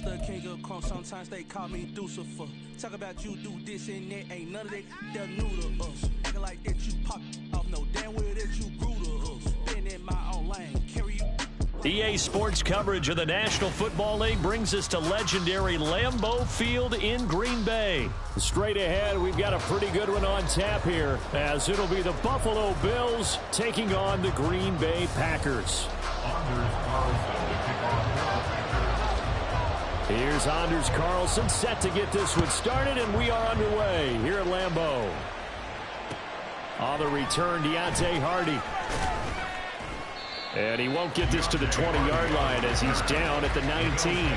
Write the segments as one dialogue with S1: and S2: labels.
S1: the king of crunk, sometimes they call me Lucifer. Talk about you do this and that, ain't none of that, they're new to us. Acting like that you pop off, no damn well that you grew to us. Been in my own lane, carry you.
S2: EA Sports coverage of the National Football League brings us to legendary Lambeau Field in Green Bay. Straight ahead, we've got a pretty good one on tap here, as it'll be the Buffalo Bills taking on the Green Bay Packers. Here's Anders Carlson set to get this one started, and we are underway here at Lambeau. On the return, Deontay Hardy. And he won't get this to the 20-yard line as he's down at the 19.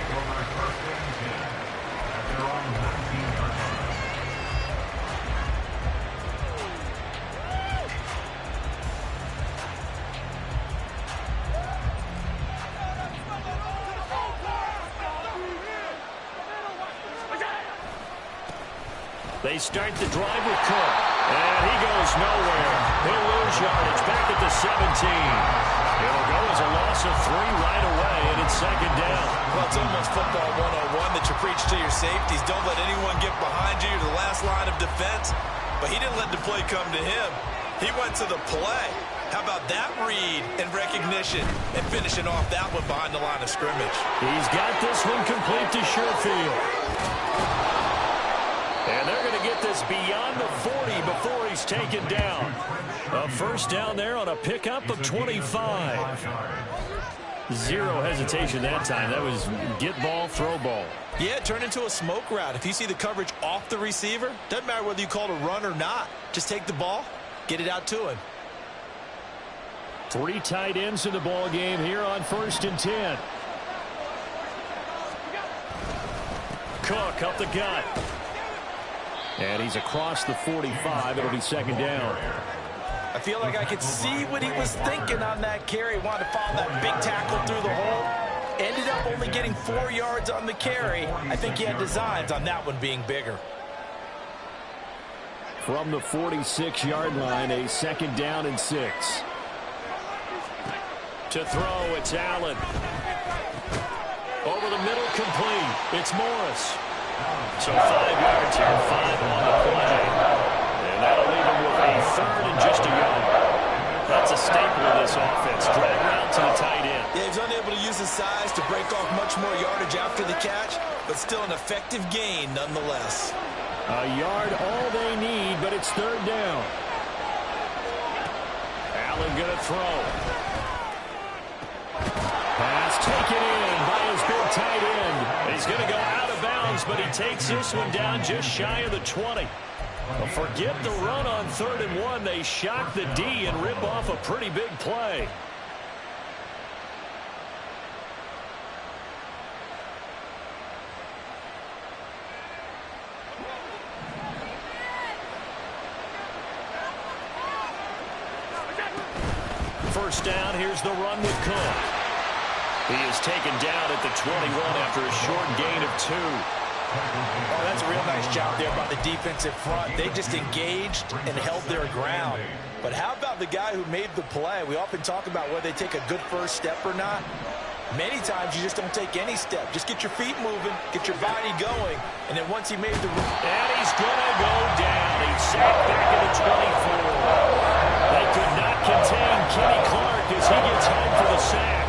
S2: They start the drive with Cook. And he goes nowhere. He'll lose yardage back at the 17. It'll go as a loss of 3 right away, and it's second down.
S3: Well, it's almost football 101 that you preach to your safeties. Don't let anyone get behind you. You're the last line of defense. But he didn't let the play come to him. He went to the play. How about that read and recognition and finishing off that one behind the line of scrimmage? He's got this one complete to Sherfield.
S2: And they're going to get this beyond the 40 before he's taken down. A first down there on a pickup of 25. Zero hesitation that time. That was get ball, throw ball.
S3: Yeah, it turned into a smoke route. If you see the coverage off the receiver, doesn't matter whether you call it a run or not. Just take the ball, get it out to him.
S2: 3 tight ends in the ball game here on 1st and 10. Cook up the gut. And he's across the 45. It'll be second down.
S3: I feel like I could see what he was thinking on that carry. Wanted to follow that big tackle through the hole. Ended up only getting 4 yards on the carry. I think he had designs on that one being bigger.
S2: From the 46-yard line, a second down and 6. To throw, it's Allen. Over the middle, complete. It's Morris. So 5 yards here, 5 on the play. And that'll leave him with a 3rd and just a yard. That's a staple of this offense. Drag route to the tight end.
S3: Yeah, he's unable to use his size to break off much more yardage after the catch, but still an effective gain nonetheless.
S2: A yard all they need, but it's 3rd down. Allen gonna throw. Pass taken in by his big tight end. He's gonna go out of bounds, but he takes this one down just shy of the 20. Well, forget the run on 3rd and 1. They shock the D and rip off a pretty big play. First down, here's the run with Cook. He is taken down at the 21 after a short gain of 2.
S3: Oh, that's a real nice job there by the defensive front. They just engaged and held their ground. But how about the guy who made the play? We often talk about whether they take a good first step or not. Many times you just don't take any step. Just get your feet moving, get your body going, and then once he made the...
S2: And he's going to go down. He's sacked back at the 24. They could not contain Kenny Clark as he gets home for the sack.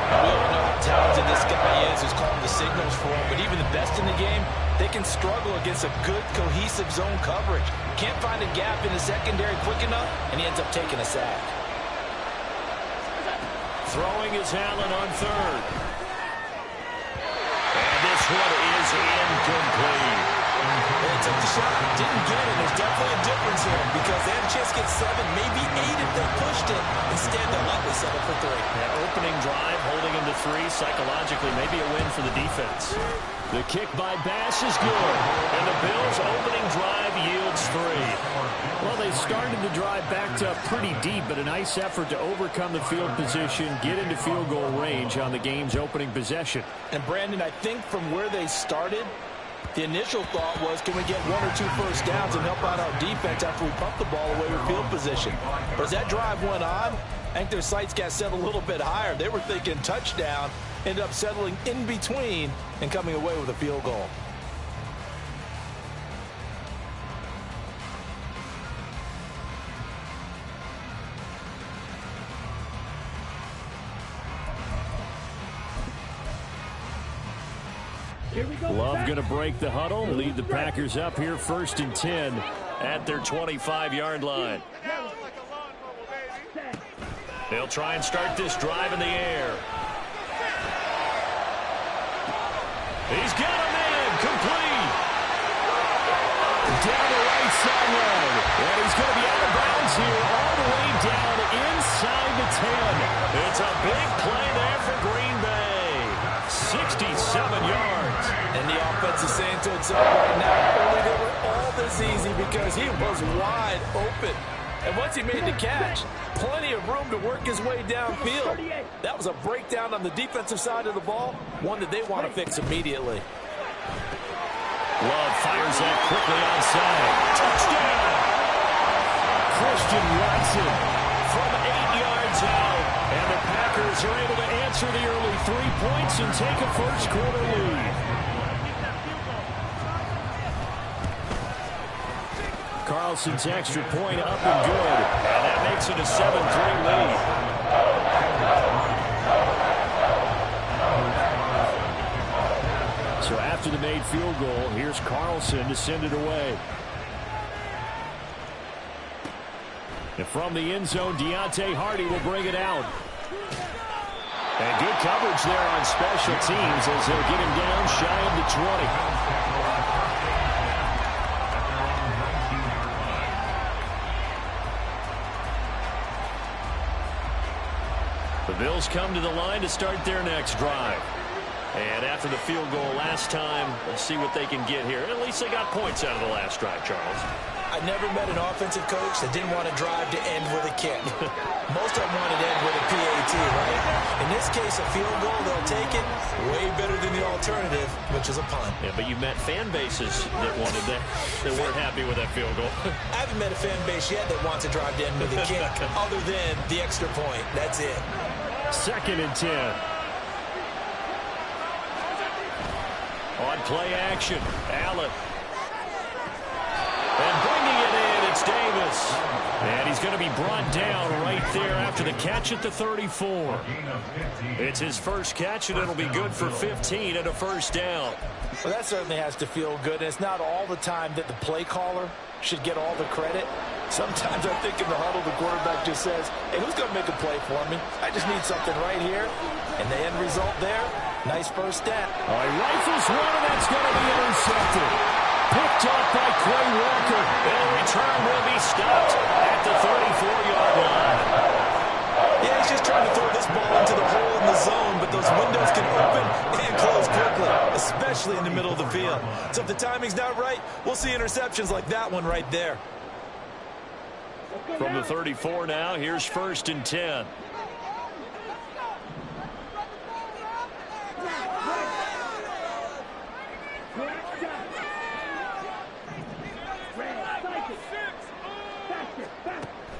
S3: We all know how talented this guy is, who's calling the signals for him, but even the best in the game, they can struggle against a good, cohesive zone coverage. Can't find a gap in the secondary quick enough, and he ends up taking a sack.
S2: Throwing is Allen on 3rd. And this one is incomplete.
S3: They took the shot, didn't get it. There's definitely a difference here because they had a chance to get 7, maybe 8 if they pushed it. Instead, they're lucky 7 for 3.
S2: Yeah, opening drive, holding him to 3. Psychologically, maybe a win for the defense. The kick by Bass is good. And the Bills' opening drive yields 3. Well, they started the drive backed up pretty deep, but a nice effort to overcome the field position, get into field goal range on the game's opening possession.
S3: And, Brandon, I think from where they started, the initial thought was, can we get 1 or 2 first downs and help out our defense after we pump the ball away with field position? But as that drive went on, I think their sights got set a little bit higher. They were thinking touchdown, ended up settling in between and coming away with a field goal.
S2: Love going to break the huddle, lead the Packers up here 1st and 10 at their 25-yard line. They'll try and start this drive in the air. He's got him in, complete. Down the right sideline. And he's going to be out of bounds here all the way down inside the 10. It's a big play there for Green Bay. 67 yards.
S3: And the offense is saying to itself right now, only they were all this easy because he was wide open. And once he made the catch, plenty of room to work his way downfield. That was a breakdown on the defensive side of the ball, one that they want to fix immediately.
S2: Love fires that quickly outside. Touchdown! Christian Watson from 8 yards out. And the Packers are able to answer the early 3 points and take a first-quarter lead. Carlson's extra point up and good. And that makes it a 7-3 lead. So after the made field goal, here's Carlson to send it away. And from the end zone, Deontay Hardy will bring it out. And good coverage there on special teams as they'll get him down shy of the 20. The Bills come to the line to start their next drive. And after the field goal last time, we'll see what they can get here. At least they got points out of the last drive, Charles.
S3: I never met an offensive coach that didn't want to drive to end with a kick. Most of them want to end with a PAT, right? In this case, a field goal, they'll take it. Way better than the alternative, which is a punt.
S2: Yeah, but you met fan bases that wanted that, that weren't happy with that field goal.
S3: I haven't met a fan base yet that wants to drive to end with a kick, other than the extra point. That's it.
S2: 2nd and 10. On play action, Allen. And bringing it in, it's Davis. And he's going to be brought down right there after the catch at the 34. It's his first catch, and it'll be good for 15 and a first down.
S3: Well, that certainly has to feel good. And it's not all the time that the play caller should get all the credit. Sometimes I think in the huddle, the quarterback just says, hey, who's going to make a play for me? I just need something right here. And the end result there, nice first down.
S2: All right, rifles one, and that's going to be intercepted. Picked up by Quay Walker. And the return will be stopped at the 34-yard line.
S3: Yeah, he's just trying to throw this ball into the hole in the zone, but those windows can open and close quickly, especially in the middle of the field. So if the timing's not right, we'll see interceptions like that one right there.
S2: From the 34 now, here's 1st and 10.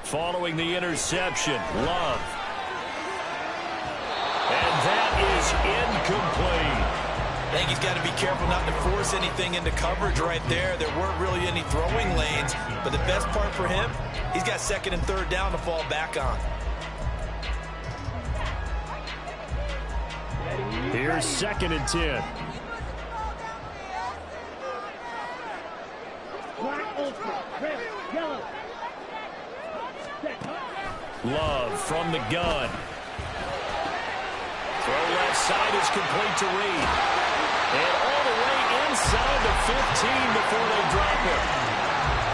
S2: Following the interception, Love. And that is incomplete.
S3: I think he's got to be careful not to force anything into coverage right there. There weren't really any throwing lanes, but the best part for him, he's got 2nd and 3rd down to fall back on.
S2: Here's 2nd and 10. Love from the gun. Throw left side is complete to Reed. And all the way inside the 15 before they drop it.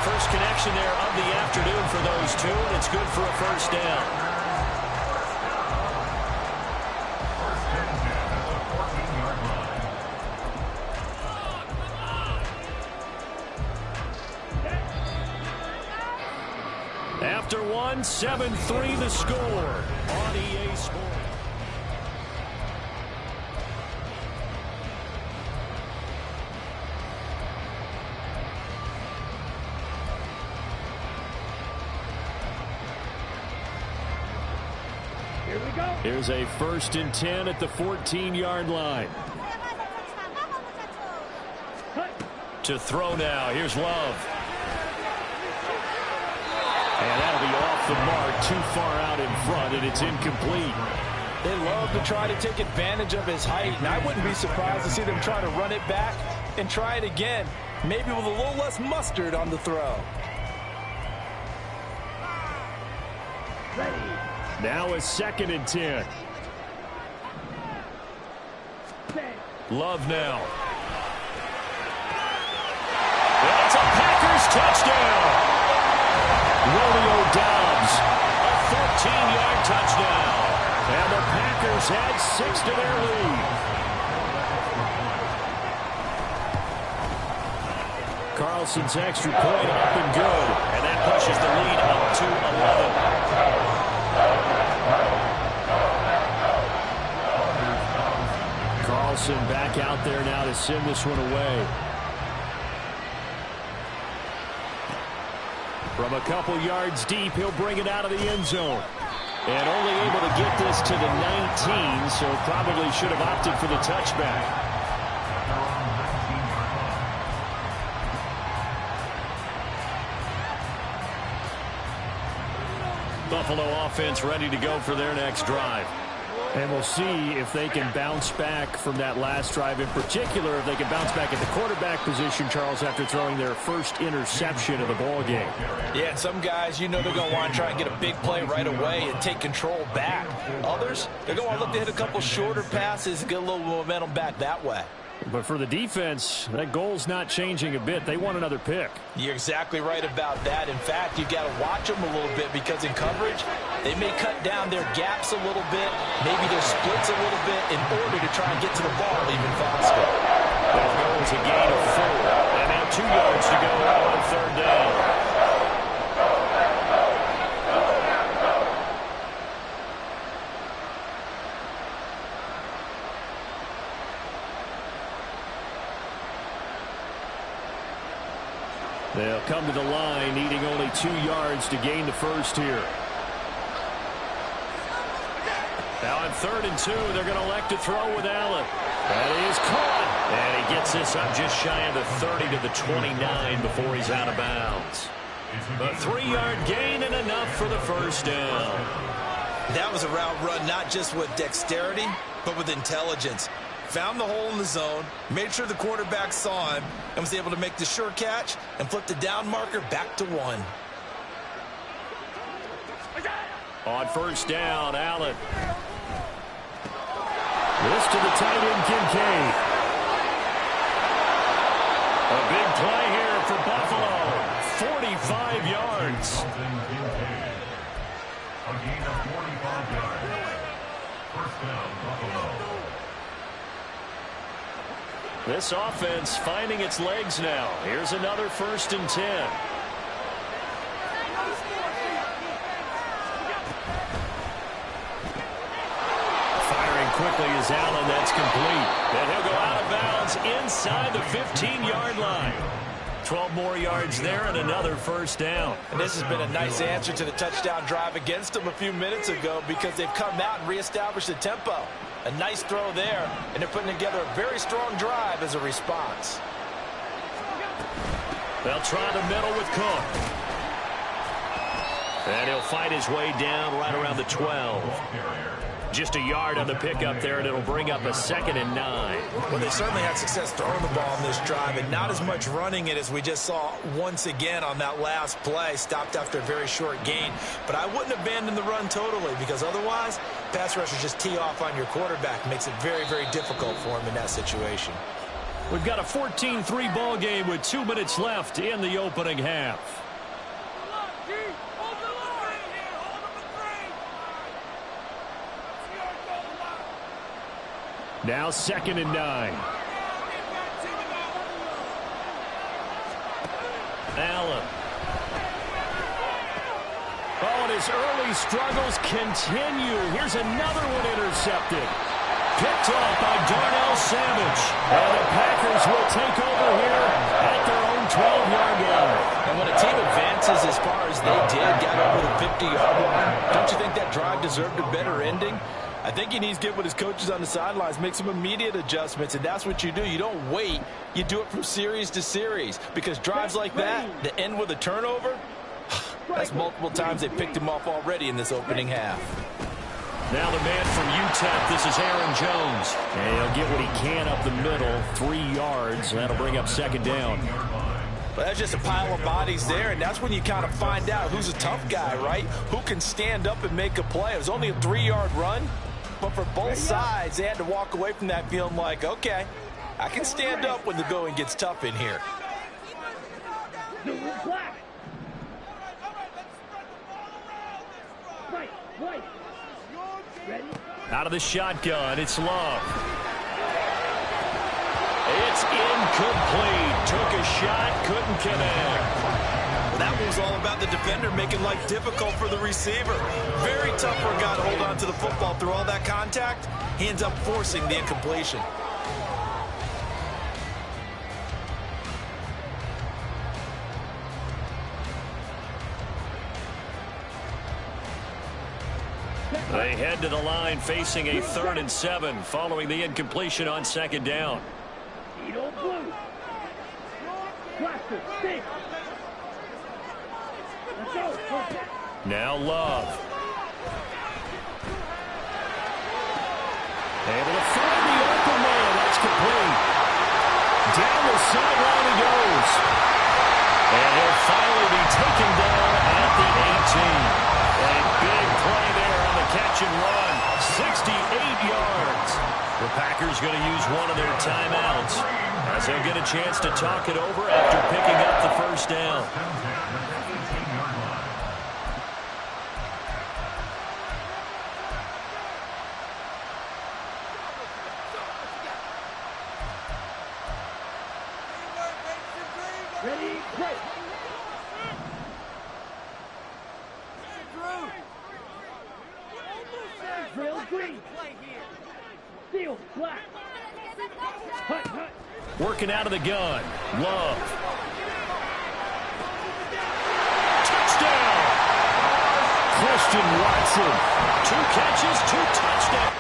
S2: First connection there of the afternoon for those two, and it's good for a first down. After one, 7-3 the score on EA Sports.
S4: Here we go.
S2: Here's a 1st and 10 at the 14-yard line. To throw now. Here's Love. And that'll be off the mark, too far out in front, and it's incomplete.
S3: They love to try to take advantage of his height, and I wouldn't be surprised to see them try to run it back and try it again, maybe with a little less mustard on the throw.
S2: Now a 2nd and 10. Love now. It's a Packers touchdown. Romeo Doubs, a 14-yard touchdown. And the Packers add 6 to their lead. Carlson's extra point up and good. And that pushes the lead up to 11. Carlson back out there now to send this one away. From a couple yards deep, he'll bring it out of the end zone. And only able to get this to the 19, so probably should have opted for the touchback. Buffalo offense ready to go for their next drive. And we'll see if they can bounce back from that last drive. In particular, if they can bounce back at the quarterback position, Charles, after throwing their first interception of the ball game.
S3: Yeah, and some guys, you know they're going to want to try and get a big play right away and take control back. Others, they're going to look to hit a couple shorter passes and get a little momentum back that way.
S2: But for the defense, that goal's not changing a bit. They want another pick.
S3: You're exactly right about that. In fact, you've got to watch them a little bit because in coverage, they may cut down their gaps a little bit, maybe their splits a little bit in order to try and get to the ball even faster.
S2: That goes a gain of 4. And now 2 yards to go on 3rd down. They'll come to the line, needing only 2 yards to gain the first here. Now on 3rd and 2, they're going to elect to throw with Allen. That is caught. And he gets this up just shy of the 30 to the 29 before he's out of bounds. A 3-yard gain and enough for the first down.
S3: That was a route run not just with dexterity, but with intelligence. Found the hole in the zone, made sure the quarterback saw him, and was able to make the sure catch and flip the down marker back to 1.
S2: On first down, Allen. This to the tight end, Kincaid. A big play here for Buffalo. 45 yards.
S4: A gain of 45 yards. First down, Buffalo.
S2: This offense finding its legs now. Here's another 1st and 10. Firing quickly is Allen. That's complete. And he'll go out of bounds inside the 15-yard line. 12 more yards there and another first down.
S3: And this has been a nice answer to the touchdown drive against them a few minutes ago because they've come out and reestablished the tempo. A nice throw there, and they're putting together a very strong drive as a response.
S2: They'll try the middle with Cook. And he'll fight his way down right around the 12. Just a yard on the pickup there, and it'll bring up a 2nd and 9.
S3: Well, they certainly had success throwing the ball on this drive, and not as much running it as we just saw once again on that last play. Stopped after a very short gain. But I wouldn't abandon the run totally, because otherwise, pass rushers just tee off on your quarterback. Makes it very, very difficult for him in that situation.
S2: We've got a 14-3 ball game with 2 minutes left in the opening half. Now 2nd and 9. Allen. Oh, and his early struggles continue. Here's another one intercepted. Picked off by Darnell Savage. And the Packers will take over here at their own 12-yard line.
S3: And when a team advances as far as they did, got over the 50-yard line, don't you think that drive deserved a better ending? I think he needs to get with his coaches on the sidelines, make some immediate adjustments, and that's what you do. You don't wait. You do it from series to series, because drives like that end with a turnover, that's multiple times they picked him off already in this opening half.
S2: Now the man from UTEP, this is Aaron Jones. And he'll get what he can up the middle, 3 yards. That'll bring up second down.
S3: But that's just a pile of bodies there, and that's when you kind of find out who's a tough guy, right? Who can stand up and make a play. It was only a 3-yard run, but for both sides, they had to walk away from that feeling like, okay, I can stand up when the going gets tough in here.
S2: Out of the shotgun, it's Love. It's incomplete. Took a shot, couldn't connect.
S3: That was all about the defender making life difficult for the receiver. Very tough for a guy to hold on to the football through all that contact. He ends up forcing the incompletion.
S2: They head to the line facing a 3rd and 7 following the incompletion on second down. Now Love. Able to find the open man. That's complete. Down the sideline he goes. And he'll finally be taken down at the 18. A big play there on the catch and run. 68 yards. The Packers going to use one of their timeouts as they'll get a chance to talk it over after picking up the first down.
S5: Ready, play. Drill green. Steel black. Hut, hut.
S2: Working out of the gun. Love. Touchdown! Christian Watson. 2 catches, 2 touchdowns.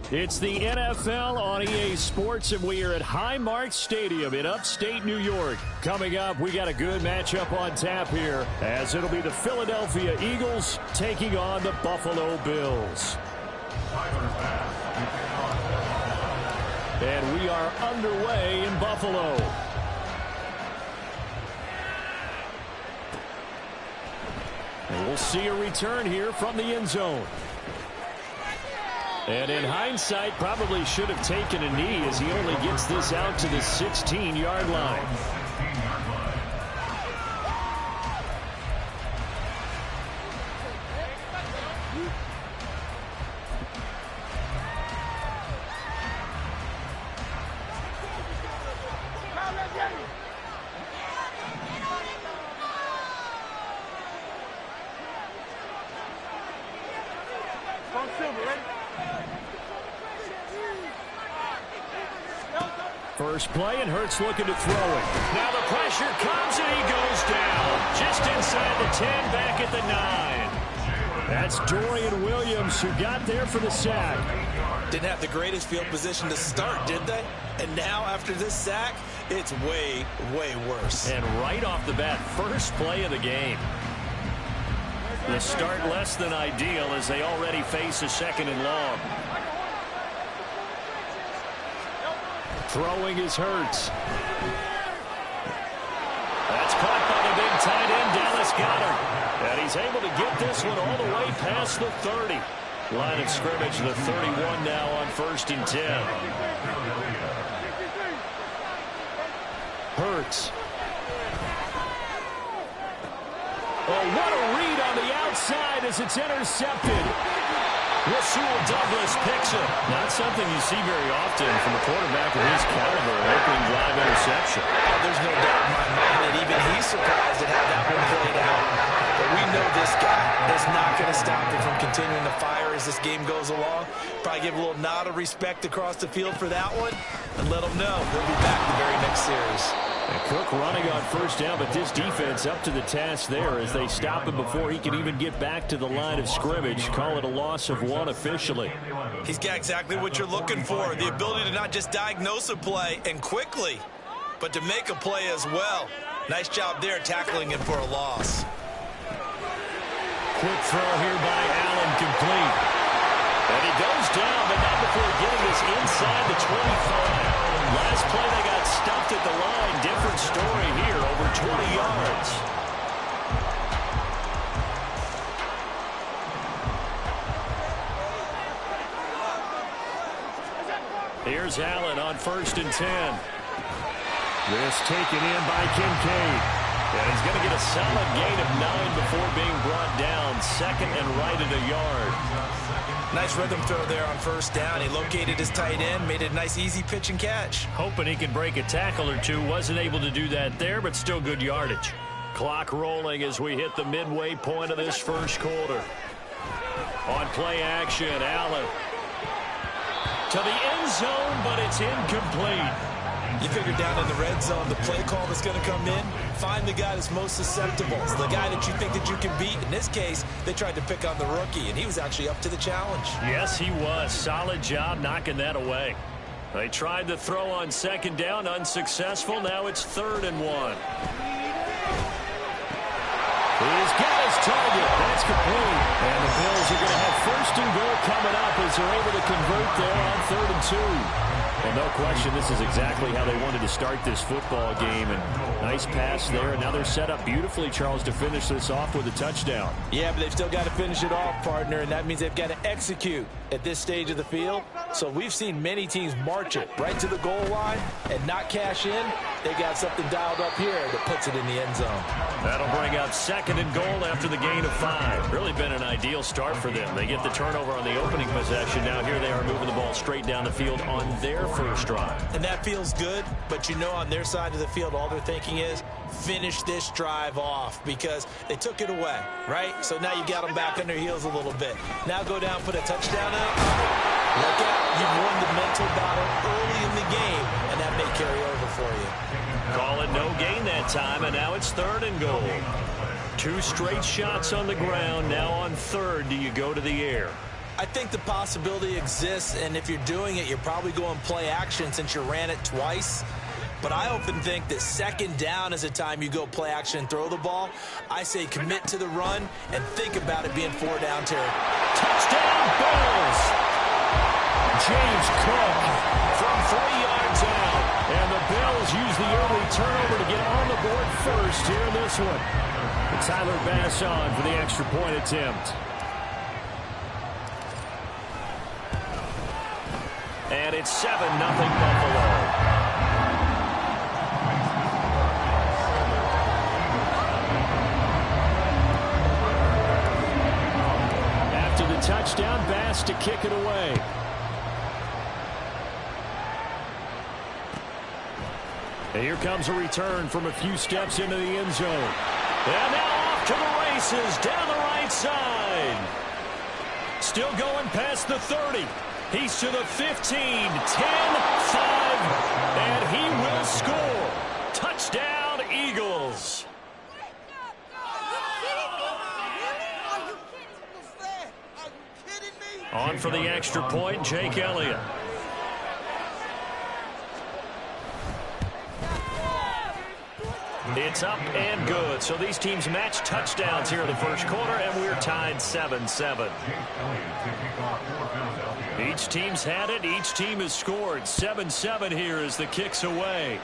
S2: It's the NFL on EA Sports, and we are at Highmark Stadium in upstate New York. Coming up, we got a good matchup on tap here, as it'll be the Philadelphia Eagles taking on the Buffalo Bills. And we are underway in Buffalo. And we'll see a return here from the end zone. And in hindsight, probably should have taken a knee as he only gets this out to the 16-yard line. First play, and Hurts looking to throw it. Now the pressure comes, and he goes down. Just inside the 10, back at the 9. That's Dorian Williams who got there for the sack.
S3: Didn't have the greatest field position to start, did they? And now after this sack, it's way, way worse.
S2: And right off the bat, first play of the game. The start less than ideal as they already face a 2nd and long. Throwing is Hurts. That's caught by the big tight end, Dallas Goedert. And he's able to get this one all the way past the 30. Line of scrimmage, the 31 now on 1st and 10. Hurts. Oh, what a read on the outside as it's intercepted. Rasul Douglas picks it. Not something you see very often from a quarterback of his caliber, an opening drive interception.
S3: Oh, there's no doubt in my mind that even he's surprised at how that one played out. But we know this guy is not going to stop him from continuing to fire as this game goes along. Probably give a little nod of respect across the field for that one and let him know he'll be back the very next series.
S2: And Cook running on 1st down, but this defense up to the task there as they stop him before he can even get back to the line of scrimmage. Call it a loss of 1 officially.
S3: He's got exactly what you're looking for, the ability to not just diagnose a play and quickly, but to make a play as well. Nice job there tackling him for a loss.
S2: Quick throw here by Allen, complete. And he goes down, but not before getting this inside the 25. Last play they got stuffed at the line. Different story here, over 20 yards. Here's Allen on 1st and 10. This taken in by Kincaid. And he's going to get a solid gain of 9 before being brought down. 2nd and right at a yard.
S3: Nice rhythm throw there on 1st down. He located his tight end, made it a nice easy pitch and catch.
S2: Hoping he could break a tackle or two. Wasn't able to do that there, but still good yardage. Clock rolling as we hit the midway point of this 1st quarter. On play action, Allen to the end zone, but it's incomplete.
S3: You figure down in the red zone, the play call that's going to come in, find the guy that's most susceptible. It's the guy that you think that you can beat. In this case, they tried to pick on the rookie, and he was actually up to the challenge.
S2: Yes, he was. Solid job knocking that away. They tried the throw on 2nd down, unsuccessful. Now it's 3rd and 1. He's got his target. That's complete. And the Bills are going to have 1st and goal coming up as they're able to convert there on 3rd and 2. Well, no question, this is exactly how they wanted to start this football game. And nice pass there. And now they're set up beautifully, Charles, to finish this off with a touchdown.
S3: Yeah, but they've still got to finish it off, partner, and that means they've got to execute at this stage of the field. So we've seen many teams march it right to the goal line and not cash in. They got something dialed up here that puts it in the end zone.
S2: That'll bring up 2nd and goal after the gain of 5. Really been an ideal start for them. They get the turnover on the opening possession. Now here they are moving the ball straight down the field on their 1st drive.
S3: And that feels good, but you know on their side of the field all they're thinking is finish this drive off because they took it away, right? So now you got them back on their heels a little bit. Now go down, put a touchdown up. Look out, you've won the mental battle early in the game, and that may carry over for you.
S2: Call it no gain that time, and now it's 3rd and goal. 2 straight shots on the ground. Now on 3rd, do you go to the air?
S3: I think the possibility exists, and if you're doing it, you're probably going play action since you ran it twice. But I often think that 2nd down is a time you go play action and throw the ball. I say commit to the run and think about it being 4 down territory.
S2: Touchdown, Bills! James Cook from 3 yards out. And the Bills use the early turnover to get on the board first here in this one. And Tyler Bass on for the extra point attempt. And it's 7-0 Buffalo. After the touchdown, Bass to kick it away. And here comes a return from a few steps into the end zone. And now off to the races down the right side. Still going past the 30. He's to the 15, 10, 5, and he will score. Touchdown, Eagles. On for the extra point, Jake Elliott. It's up and good. So these teams match touchdowns here in the 1st quarter, and we're tied 7-7. Each team's had it. Each team has scored. 7-7 here as the kick's away.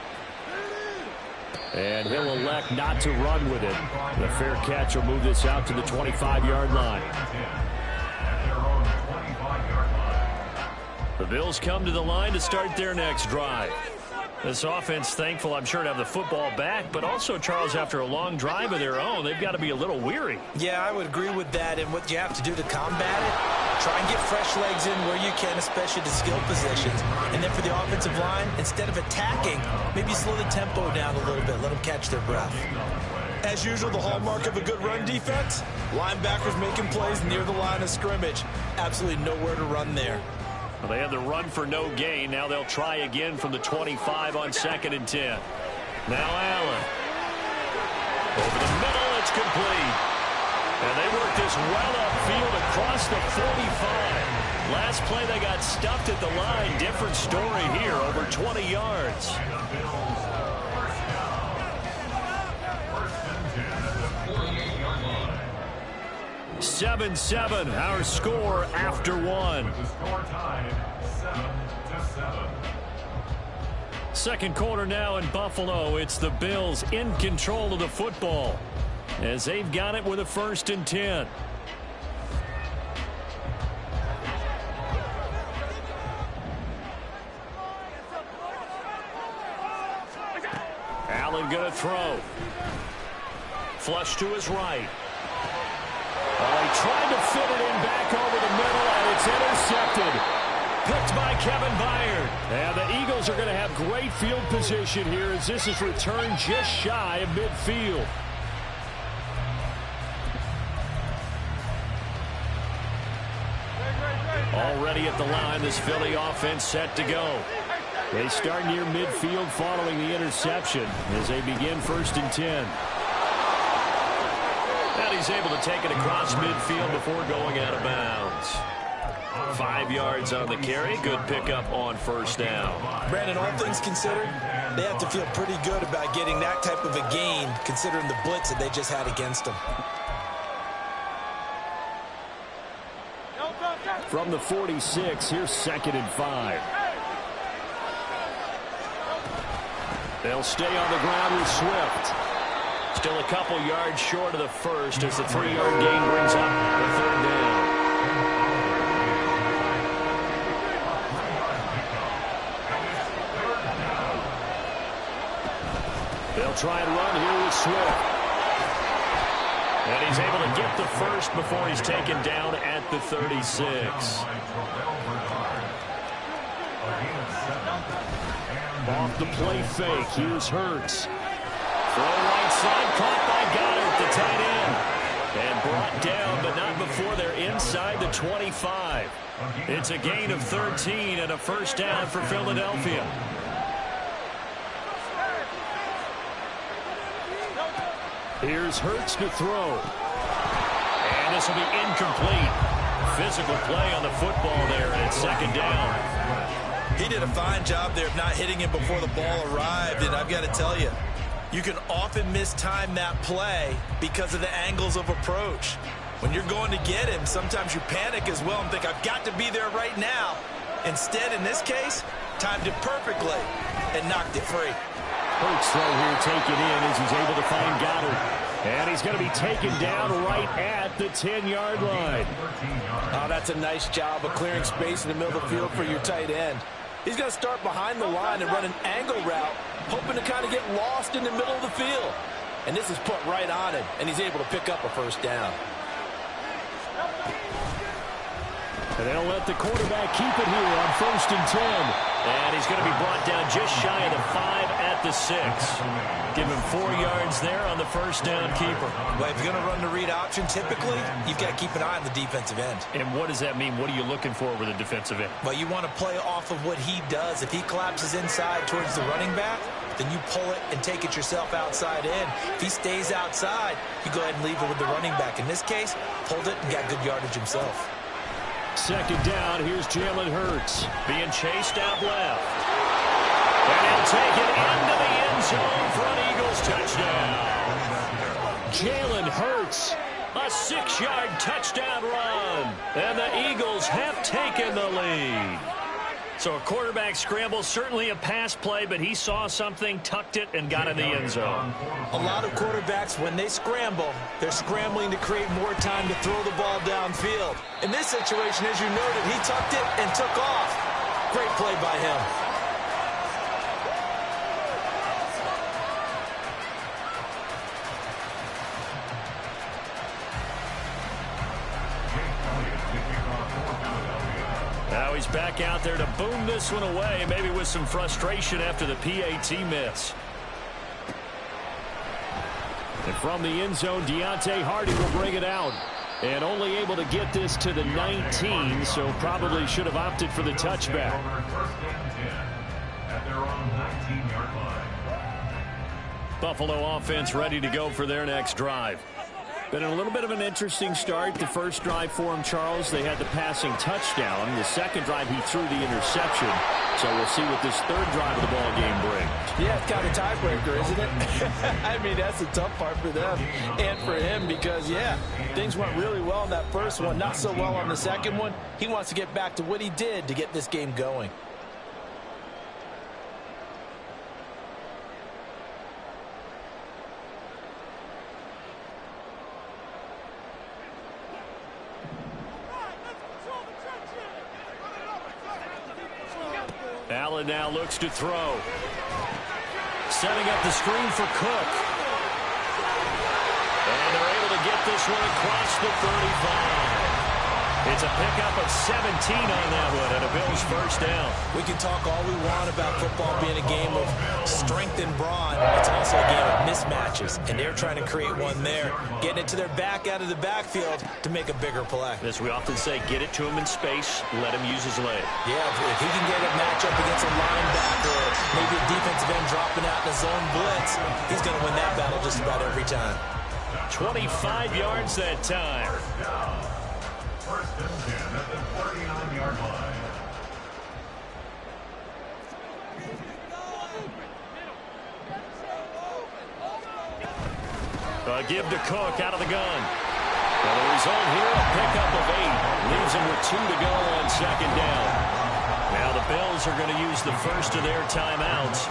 S2: And he'll elect not to run with it. The fair catch will move this out to the 25-yard line. The Bills come to the line to start their next drive. This offense thankful, I'm sure, to have the football back, but also, Charles, after a long drive of their own, they've got to be a little weary.
S3: Yeah, I would agree with that, and what you have to do to combat it, try and get fresh legs in where you can, especially to skill positions. And then for the offensive line, instead of attacking, maybe slow the tempo down a little bit, let them catch their breath. As usual, the hallmark of a good run defense, linebackers making plays near the line of scrimmage. Absolutely nowhere to run there.
S2: Well, they had the run for no gain. Now they'll try again from the 25 on 2nd and 10. Now Allen. Over the middle, it's complete. And they work this well upfield across the 45. Last play, they got stuffed at the line. Different story here, over 20 yards. 7-7, our score after one. Second quarter now in Buffalo. It's the Bills in control of the football as they've got it with a 1st and 10. Allen going to throw. Flush to his right. He tried to fit it in back over the middle, and it's intercepted. Picked by Kevin Byard. And the Eagles are going to have great field position here as this is returned just shy of midfield. Already at the line, this Philly offense set to go. They start near midfield following the interception as they begin 1st and 10. And he's able to take it across midfield before going out of bounds. 5 yards on the carry. Good pickup on 1st down.
S3: Brandon, all things considered, they have to feel pretty good about getting that type of a gain considering the blitz that they just had against them.
S2: From the 46, here's 2nd and 5. They'll stay on the ground with Swift. Still a couple yards short of the first as the 3-yard gain brings up the 3rd down. They'll try and run here with Swift. And he's able to get the first before he's taken down at the 36. Off the play fake, here's Hurts. Throw right side, caught by Goddard, the tight end. And brought down, but not before they're inside the 25. It's a gain of 13 and a 1st down for Philadelphia. Here's Hurts to throw. And this will be incomplete. Physical play on the football there, and it's 2nd down.
S3: He did a fine job there of not hitting him before the ball arrived, and I've got to tell you, you can often mistime that play because of the angles of approach. When you're going to get him, sometimes you panic as well and think, I've got to be there right now. Instead, in this case, timed it perfectly and knocked it free.
S2: Hurts throw here taken in as he's able to find Goddard. And he's going to be taken down right at the 10-yard line.
S3: Oh, that's a nice job of clearing space in the middle of the field for your tight end. He's going to start behind the line and run an angle route, hoping to kind of get lost in the middle of the field. And this is put right on him, and he's able to pick up a 1st down.
S2: And they'll let the quarterback keep it here on 1st and 10. And he's going to be brought down just shy of the 5 at the 6. Give him 4 yards there on the 1st down keeper.
S3: Well, if you're going to run the read option, typically, you've got to keep an eye on the defensive end.
S2: And what does that mean? What are you looking for with a defensive end?
S3: Well, you want to play off of what he does. If he collapses inside towards the running back, then you pull it and take it yourself outside in. If he stays outside, you go ahead and leave it with the running back. In this case, pulled it and got good yardage himself.
S2: 2nd down, here's Jalen Hurts being chased out left. And he'll take it into the end zone for an Eagles touchdown. Jalen Hurts, a 6-yard touchdown run. And the Eagles have taken the lead. So a quarterback scramble, certainly a pass play, but he saw something, tucked it, and got in the end zone.
S3: A lot of quarterbacks, when they scramble, they're scrambling to create more time to throw the ball downfield. In this situation, as you noted, he tucked it and took off. play by him.
S2: Now he's back out there to boom this one away, maybe with some frustration after the PAT miss. And from the end zone, Deontay Hardy will bring it out. And only able to get this to the 19, so probably should have opted for the touchback.
S4: At their own 19-yard line.
S2: Buffalo offense ready to go for their next drive. Been a little bit of an interesting start. The first drive for him, Charles, they had the passing touchdown. The second drive, he threw the interception. So we'll see what this third drive of the ball game brings.
S3: Yeah, it's kind of a tiebreaker, isn't it? I mean, that's the tough part for them and for him because, yeah, things went really well in that first one, not so well on the second one. He wants to get back to what he did to get this game going.
S2: Allen now looks to throw. Setting up the screen for Cook. And they're able to get this one across the 35. It's a pickup of 17 on that one and a Bills first down.
S3: We can talk all we want about football being a game of strength and brawn. It's also a game of mismatches, and they're trying to create one there, getting it to their back out of the backfield to make a bigger play.
S2: As we often say, get it to him in space, let him use his leg.
S3: Yeah, if he can get a matchup against a linebacker or maybe a defensive end dropping out in a zone blitz, he's going to win that battle just about every time.
S2: 25 yards that time.
S4: First and 10 at the 49-yard line.
S2: A give to Cook out of the gun. Well, the result here, a pickup of 8. Leaves him with 2 to go on second down. Now the Bills are going to use the first of their timeouts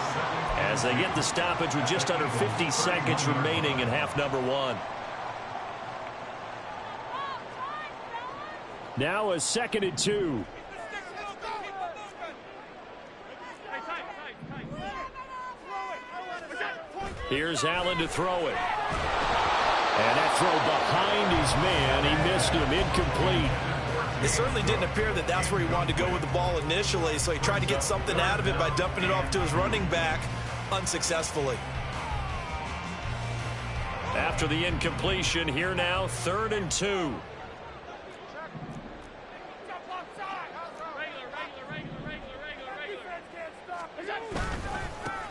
S2: as they get the stoppage with just under 50 seconds remaining in half number 1. Now a 2nd and 2. Here's Allen to throw it. And that throw behind his man. He missed him. Incomplete.
S3: It certainly didn't appear that that's where he wanted to go with the ball initially, so he tried to get something out of it by dumping it off to his running back unsuccessfully.
S2: After the incompletion, here now, 3rd and 2.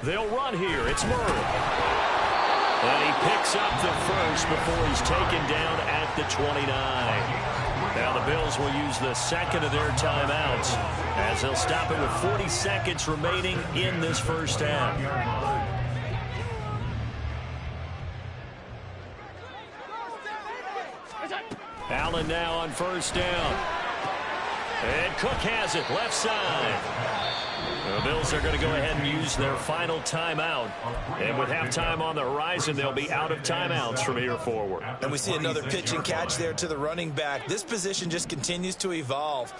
S2: They'll run here. It's Murray. And he picks up the first before he's taken down at the 29. Now the Bills will use the second of their timeouts as they'll stop it with 40 seconds remaining in this first half. Allen now on first down. And Cook has it, left side. The Bills are going to go ahead and use their final timeout. And with halftime on the horizon, they'll be out of timeouts from here forward.
S3: And we see another pitch and catch there to the running back. This position just continues to evolve.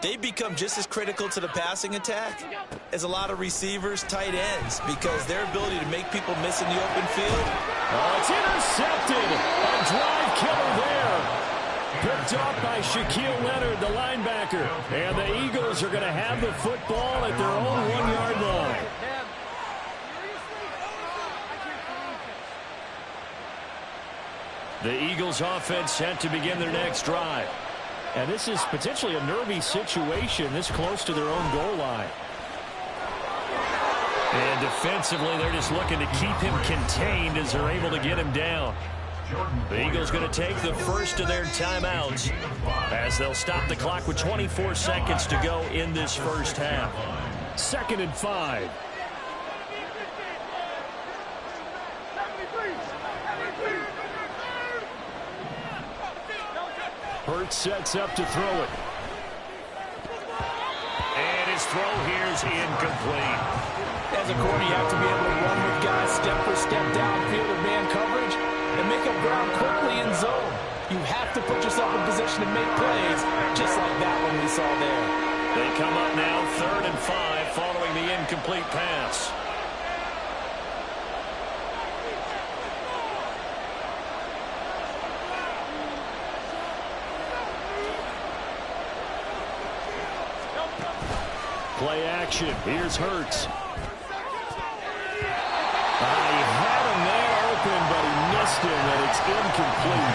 S3: They become just as critical to the passing attack as a lot of receivers, tight ends, because their ability to make people miss in the open field.
S2: Oh, it's intercepted. A drive killer there. Picked off by Shaquille Leonard, the linebacker. And the Eagles are going to have the football at their own 1-yard line. The Eagles offense set to begin their next drive. And this is potentially a nervy situation this close to their own goal line. And defensively, they're just looking to keep him contained as they're able to get him down. The Eagles going to take the first of their timeouts as they'll stop the clock with 24 seconds to go in this first half. 2nd and 5. Hurts sets up to throw it. And his throw here is incomplete.
S3: As a corner, you have to be able to run with guys step for step downfield with man coverage and make up ground quickly in zone. You have to put yourself in position to make plays, just like that one we saw there.
S2: They come up now 3rd and 5 following the incomplete pass. Play action. Here's Hurts. He had him there open, but he missed him, and it's incomplete.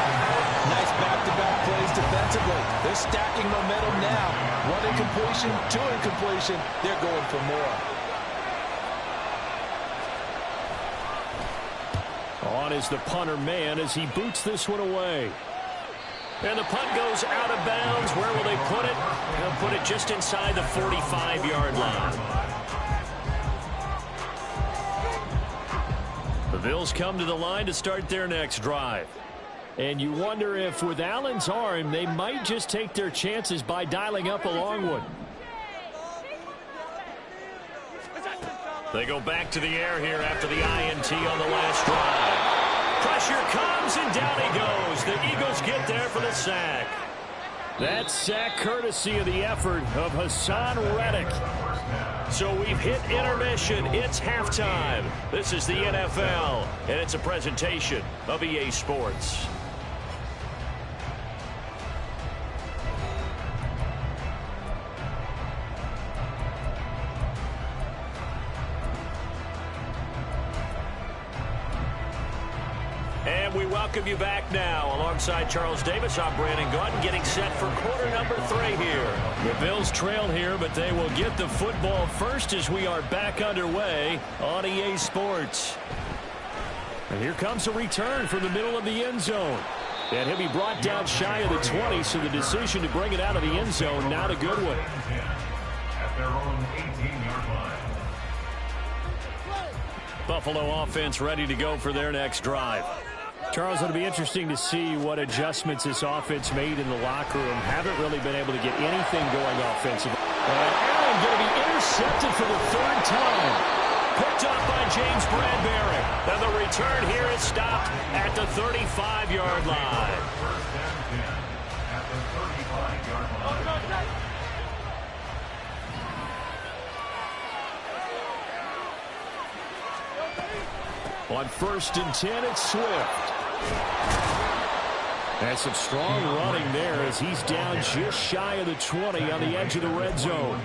S3: Nice back-to-back plays defensively. They're stacking momentum now. 1 incompletion, 2 incompletion. They're going for more.
S2: On is the punter man as he boots this one away. And the punt goes out of bounds. Where will they put it? They'll put it just inside the 45-yard line. The Bills come to the line to start their next drive. And you wonder if with Allen's arm, they might just take their chances by dialing up a long one. They go back to the air here after the INT on the last drive. Pressure comes, and down he goes. The Eagles get there for the sack. That sack courtesy of the effort of Hassan Reddick. So we've hit intermission. It's halftime. This is the NFL, and it's a presentation of EA Sports. And we welcome you back now. Alongside Charles Davis, I'm Brandon Gaudin, getting set for quarter number 3 here. The Bills trail here, but they will get the football first as we are back underway on EA Sports. And here comes a return from the middle of the end zone. And he'll be brought down shy of the 20, so the decision to bring it out of the end zone, not a good one.
S4: At their own 18-yard line.
S2: Buffalo offense ready to go for their next drive. Charles, it'll be interesting to see what adjustments this offense made in the locker room. Haven't really been able to get anything going offensively. And Allen going to be intercepted for the 3rd time. Picked up by James Bradbury. And the return here is stopped at the 35-yard line.
S4: First and 10 at the 35-yard line.
S2: On 1st and 10, it's Swift. That's some strong running there as he's down just shy of the 20 on the edge of the red zone.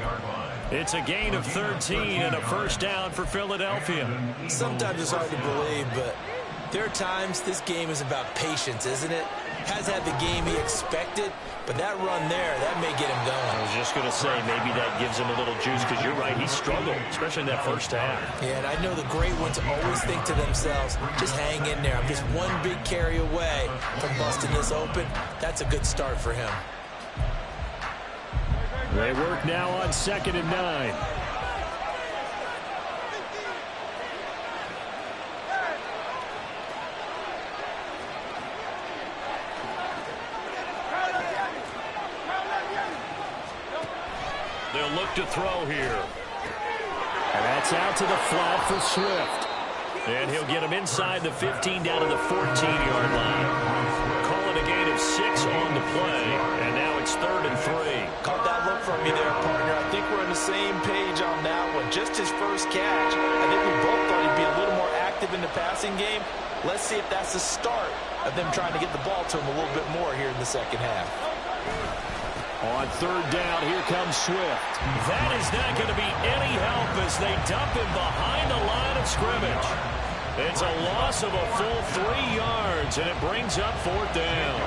S2: It's a gain of 13 and a first down for Philadelphia.
S3: Sometimes it's hard to believe, but there are times this game is about patience, isn't it? Has had the game he expected, but that run there, that may get him going.
S2: I was just going to say, maybe that gives him a little juice, because you're right, he struggled, especially in that first half.
S3: Yeah, and I know the great ones always think to themselves, just hang in there. I'm just one big carry away from busting this open. That's a good start for him.
S2: They work now on 2nd and 9. They'll look to throw here. And that's out to the flat for Swift. And he'll get him inside the 15 down to the 14-yard line. Call it a gain of 6 on the play. And now it's 3rd and 3.
S3: Caught that look from you there, partner. I think we're on the same page on that one. Just his first catch. I think we both thought he'd be a little more active in the passing game. Let's see if that's the start of them trying to get the ball to him a little bit more here in the second half.
S2: On 3rd down, here comes Swift. That is not going to be any help as they dump him behind the line of scrimmage. It's a loss of a full 3 yards, and it brings up 4th down.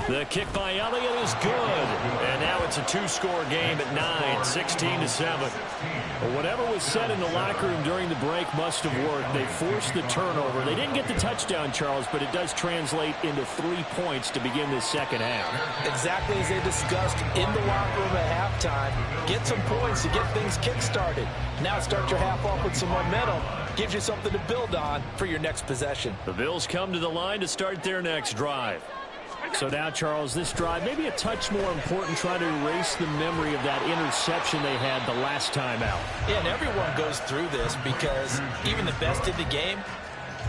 S2: The kick by Elliott is good. And now it's a 2-score game at 9, 16-7. Well, whatever was said in the locker room during the break must have worked. They forced the turnover. They didn't get the touchdown, Charles, but it does translate into 3 points to begin this second half.
S3: Exactly as they discussed in the locker room at halftime. Get some points to get things kick-started. Now start your half off with some momentum. Gives you something to build on for your next possession.
S2: The Bills come to the line to start their next drive. So now, Charles, this drive maybe a touch more important, trying to erase the memory of that interception they had the last time out.
S3: Yeah, and everyone goes through this because even the best in the game,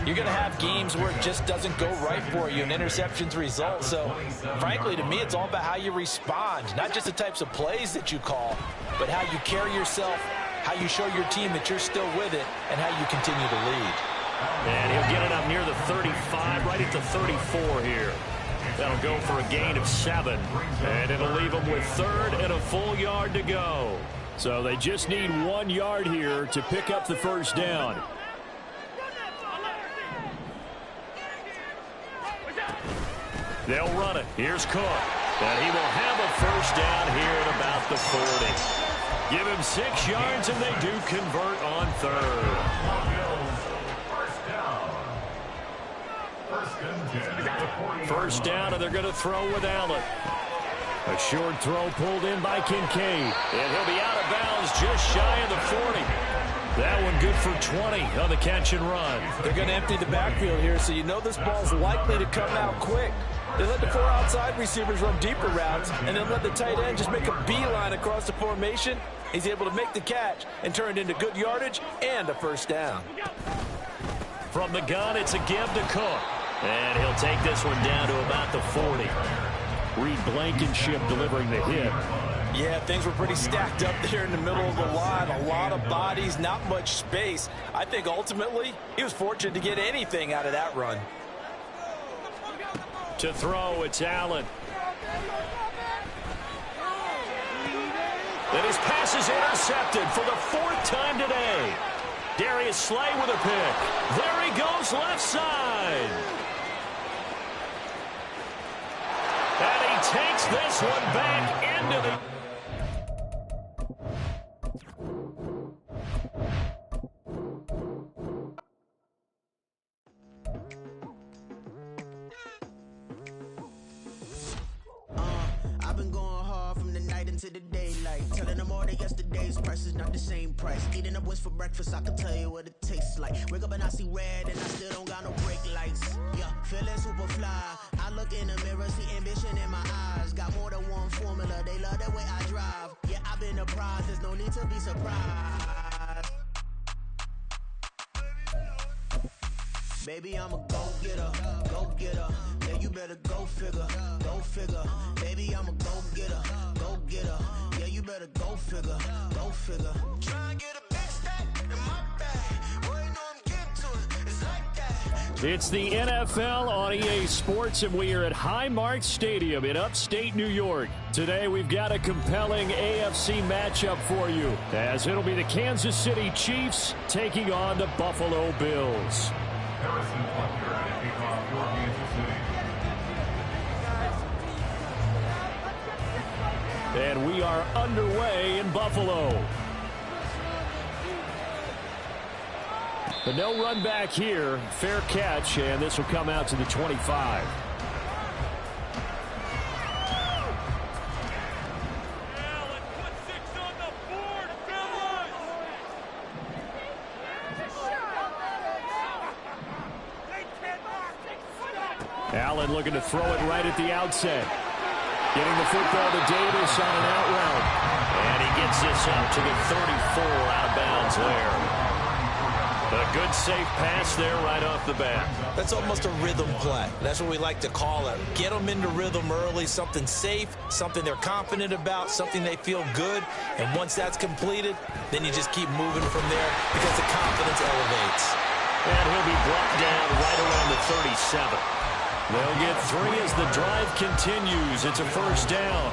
S3: You're going to have games where it just doesn't go right for you and interceptions result. So, frankly, to me, it's all about how you respond, not just the types of plays that you call, but how you carry yourself, how you show your team that you're still with it, and how you continue to lead.
S2: And he'll get it up near the 35, right at the 34 here. That'll go for a gain of 7, and it'll leave them with 3rd and a full yard to go. So they just need 1 yard here to pick up the first down. They'll run it. Here's Cook. And he will have a first down here at about the 40. Give him 6 yards, and they do convert on 3rd. First down, and they're going to throw with Allen. A short throw pulled in by Kincaid. And he'll be out of bounds just shy of the 40. That one good for 20 on the catch and run.
S3: They're going to empty the backfield here, so you know this ball's likely to come out quick. They let the 4 outside receivers run deeper routes, and then let the tight end just make a beeline across the formation. He's able to make the catch and turn it into good yardage and a first down.
S2: From the gun, it's a give to Cook. And he'll take this one down to about the 40. Reed Blankenship delivering the hit.
S3: Yeah, things were pretty stacked up there in the middle of the line. A lot of bodies, not much space. I think ultimately he was fortunate to get anything out of that run.
S2: To throw, it's Allen. And his pass is intercepted for the 4th time today. Darius Slay with a pick. There he goes left side. And he takes this one back into the...
S6: I've been going hard from the night into the daylight, telling them all that yesterday's price is not the same price. Eating up what's for breakfast, I can tell you what it tastes like. Wake up and I see red and I still don't got no brake lights. Yeah, feeling super fly. I look in the mirror, see ambition in my eyes. Got more than one formula, they love the way I drive. Yeah, I've been a prize, there's no need to be surprised. Baby, I'm a go-getter, go-getter. Yeah, you better go figure, go figure. Baby, I'm a go-getter, go-getter. Yeah, you better go figure, go figure. Try and get a big stack in my bag. Boy, you know I'm getting to it. It's like that.
S2: It's the NFL on EA Sports, and we are at Highmark Stadium in upstate New York. Today, we've got a compelling AFC matchup for you, as it'll be the Kansas City Chiefs taking on the Buffalo Bills.
S4: Harrison Butker at kickoff for Kansas City.
S2: And we are underway in Buffalo. But no run back here. Fair catch, and this will come out to the 25. Allen looking to throw it right at the outset. Getting the football to Davis on an out route. And he gets this up to the 34, out of bounds there. A good safe pass there right off the bat.
S3: That's almost a rhythm play. That's what we like to call it. Get them into rhythm early, something safe, something they're confident about, something they feel good. And once that's completed, then you just keep moving from there because the confidence elevates.
S2: And he'll be brought down right around the 37. They'll get 3 as the drive continues. It's a first down.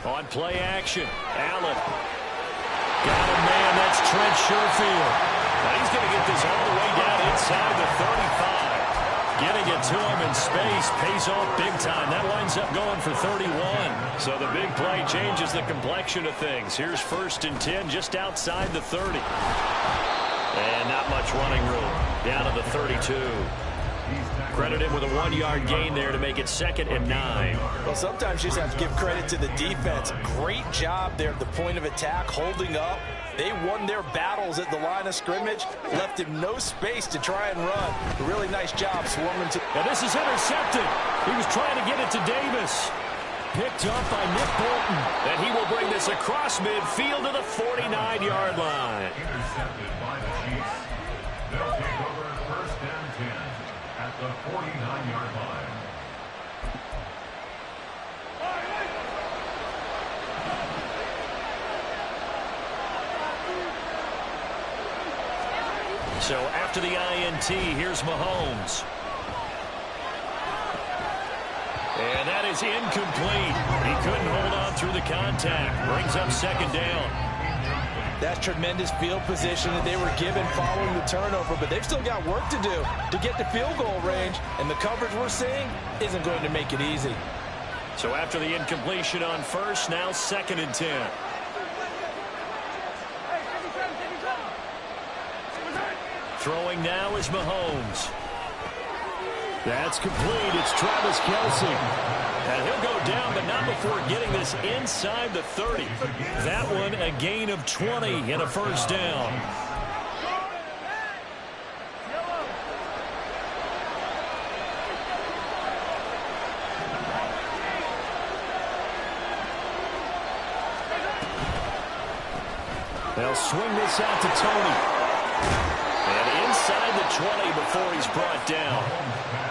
S2: On play action, Allen. Got a man, that's Trent Sherfield. And he's going to get this all the way down inside the 35. Getting it to him in space pays off big time. That winds up going for 31. So the big play changes the complexion of things. Here's 1st and 10 just outside the 30. And not much running room. Down to the 32. Credit him with a 1-yard gain there to make it 2nd and 9.
S3: Well, sometimes you just have to give credit to the defense. Great job there at the point of attack, holding up. They won their battles at the line of scrimmage, left him no space to try and run. A really nice job swarming to...
S2: And this is intercepted. He was trying to get it to Davis. picked off by Nick Bolton. And he will bring this across midfield to the 49-yard line.
S4: Intercepted by the Chiefs. They'll take over first and 10 at the 49-yard line.
S2: So after the INT, here's Mahomes. And that is incomplete. He couldn't hold on through the contact. Brings up second down.
S3: That's tremendous field position that they were given following the turnover, but they've still got work to do to get to field goal range, and the coverage we're seeing isn't going to make it easy.
S2: So after the incompletion on first, now second and 10. Throwing now is Mahomes. That's complete. It's Travis Kelce. And he'll go down, but not before getting this inside the 30. That one a gain of 20 and a first down. They'll swing this out to Tony. And inside the 20 before he's brought down.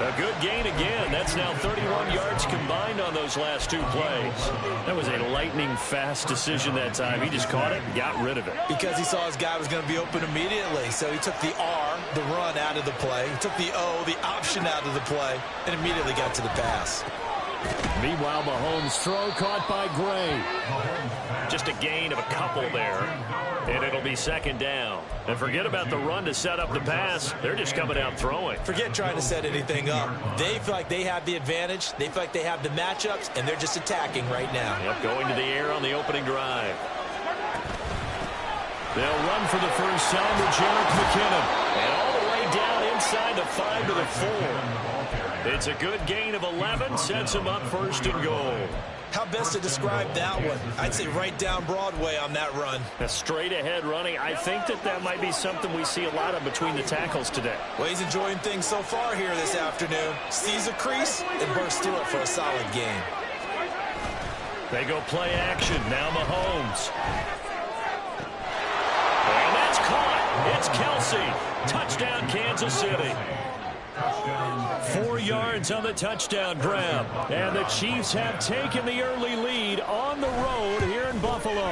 S2: A good gain again. That's now 31 yards combined on those last two plays. That was a lightning-fast decision that time. He just caught it and got rid of it.
S3: Because he saw his guy was going to be open immediately. So he took the R, the run, out of the play. He took the O, the option, out of the play, and immediately got to the pass.
S2: Meanwhile, Mahomes' throw caught by Gray. Just a gain of a couple there. And it'll be second down. And forget about the run to set up the pass. They're just coming out throwing.
S3: Forget trying to set anything up. They feel like they have the advantage. They feel like they have the matchups, and they're just attacking right now.
S2: Yep, going to the air on the opening drive. They'll run for the first time with Jerick McKinnon. And all the way down inside the 5 to the 4. It's a good gain of 11. Sets him up first and goal.
S3: How best to describe that one? I'd say right down Broadway on that run.
S2: A straight ahead running. I think that might be something we see a lot of between the tackles today.
S3: Well, he's enjoying things so far here this afternoon. Sees a crease and bursts through it for a solid game.
S2: They go play action. Now Mahomes. And that's caught. It's Kelce. Touchdown, Kansas City. 4 yards on the touchdown grab. And the Chiefs have taken the early lead on the road here in Buffalo.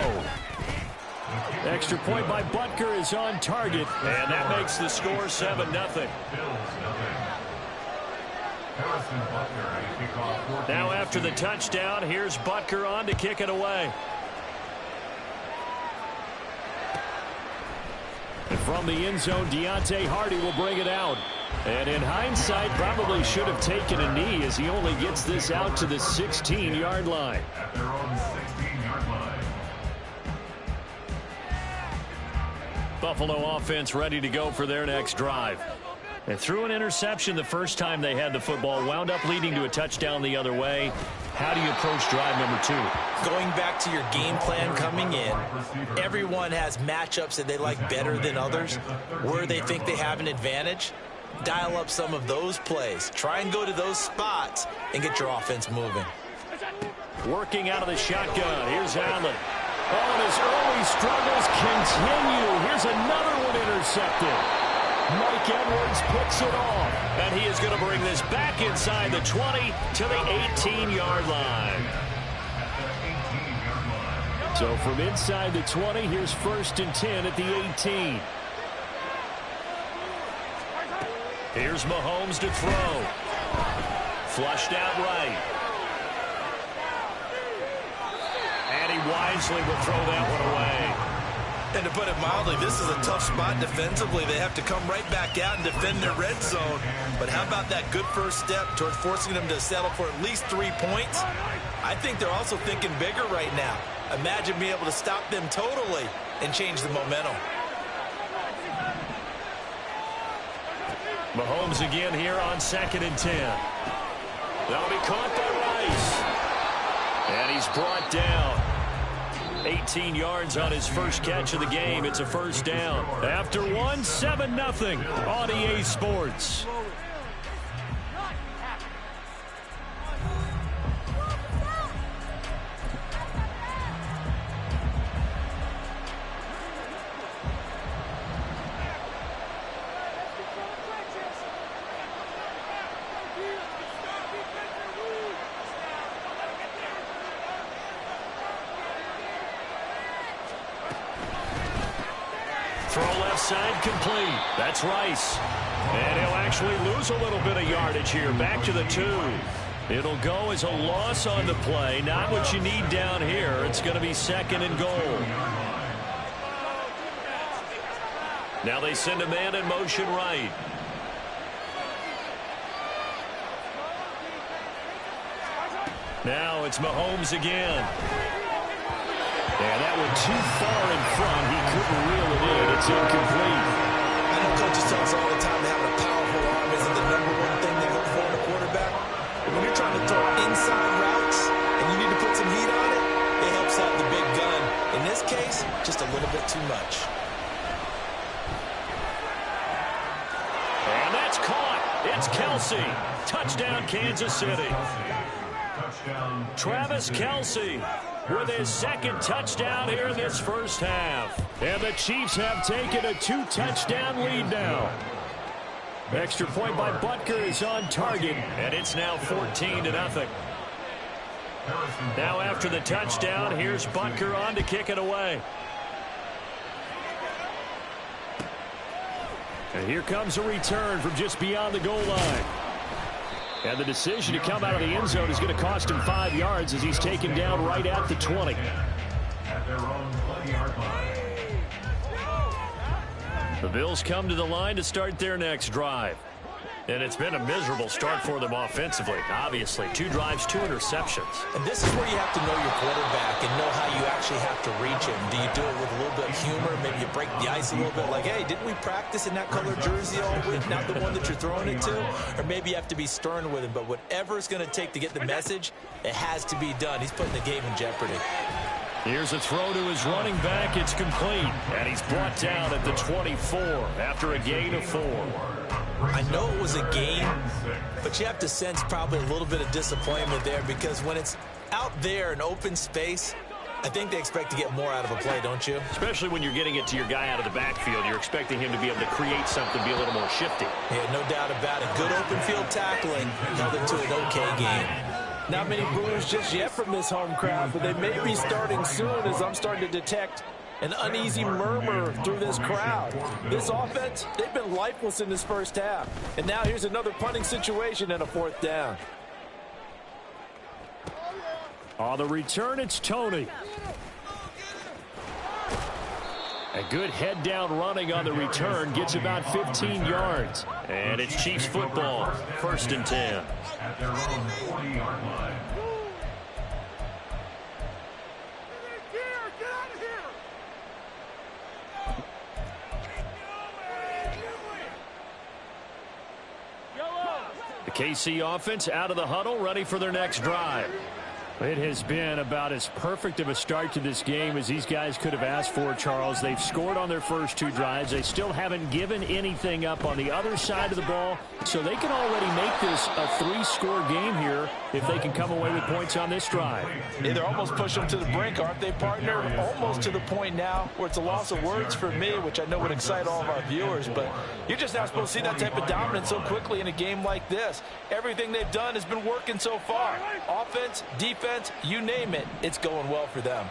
S2: Extra point by Butker is on target. And that makes the score 7-0. Now after the touchdown, here's Butker on to kick it away. And from the end zone, Deontay Hardy will bring it out. And in hindsight, probably should have taken a knee as he only gets this out to the 16-yard line.
S4: At their own 16-yard line.
S2: Buffalo offense ready to go for their next drive. They threw an interception the first time they had the football, wound up leading to a touchdown the other way. How do you approach drive number 2?
S3: Going back to your game plan coming in, everyone has matchups that they like better than others. Where they think they have an advantage, dial up some of those plays. Try and go to those spots and get your offense moving.
S2: Working out of the shotgun. Here's Allen. Oh, and his early struggles continue. Here's another one intercepted. Mike Edwards picks it off. And he is going to bring this back inside the 20 to the 18-yard line. So from inside the 20, here's first and 10 at the 18. Here's Mahomes to throw. Flushed out right. And he wisely will throw that one away.
S3: And to put it mildly, this is a tough spot defensively. They have to come right back out and defend their red zone. But how about that good first step towards forcing them to settle for at least 3 points? I think they're also thinking bigger right now. Imagine being able to stop them totally and change the momentum.
S2: Mahomes again here on second and 10. That'll be caught by Rice. And he's brought down. 18 yards on his first catch of the game. It's a first down. After one, 7-0 on EA Sports. throw left side complete. That's Rice. And he'll actually lose a little bit of yardage here. Back to the 2. It'll go as a loss on the play. Not what you need down here. It's going to be 2nd and goal. Now they send a man in motion right. Now it's Mahomes again. And that went too far in front. He couldn't reel it in. It's incomplete.
S3: I know coaches tell us all the time that having a powerful arm isn't the #1 thing they look for in a quarterback. But when you're trying to throw inside routes and you need to put some heat on it, it helps out the big gun. In this case, just a little bit too much.
S2: And that's caught. It's Kelsey. Touchdown, Kansas City. Travis Kelsey with his 2nd touchdown here in this first half. And the Chiefs have taken a 2-touchdown lead now. Extra point by Butker is on target, and it's now 14-0. Now after the touchdown, here's Butker on to kick it away. And here comes a return from just beyond the goal line. And the decision to come out of the end zone is going to cost him 5 yards as he's taken down right at the 20.
S4: At their own 20-yard line.
S2: The Bills come to the line to start their next drive. And it's been a miserable start for them offensively. Obviously, 2 drives, 2 interceptions.
S3: And this is where you have to know your quarterback and know how you actually have to reach him. Do you do it with a little bit of humor? Maybe you break the ice a little bit like, hey, didn't we practice in that color jersey all week? Not the one that you're throwing it to? Or maybe you have to be stern with him. But whatever it's going to take to get the message, it has to be done. He's putting the game in jeopardy.
S2: Here's a throw to his running back. It's complete. And he's brought down at the 24 after a gain of 4.
S3: I know it was a game, but you have to sense probably a little bit of disappointment there because when it's out there in open space, I think they expect to get more out of a play, don't you?
S2: Especially when you're getting it to your guy out of the backfield. You're expecting him to be able to create something, be a little more shifty.
S3: Yeah, no doubt about it. Good open field tackling held it to an okay game.
S7: Not many boos just yet from this home crowd, but they may be starting soon as I'm starting to detect an uneasy murmur through this crowd. This offense, they've been lifeless in this first half. And now here's another punting situation and a 4th down.
S2: On the return, it's Tony. A good head down running on the return. Gets about 15 yards. And it's Chiefs football. 1st and 10.
S4: At their own 40-yard line.
S2: The KC offense out of the huddle, ready for their next drive. It has been about as perfect of a start to this game as these guys could have asked for, Charles. They've scored on their first 2 drives. They still haven't given anything up on the other side of the ball, so they can already make this a 3-score game here if they can come away with points on this drive.
S7: Yeah, they're almost pushing them to the brink, aren't they, partner? Almost to the point now where it's a loss of words for me, which I know would excite all of our viewers, but you're just not supposed to see that type of dominance so quickly in a game like this. Everything they've done has been working so far. Offense, defense, you name it, it's going well for them.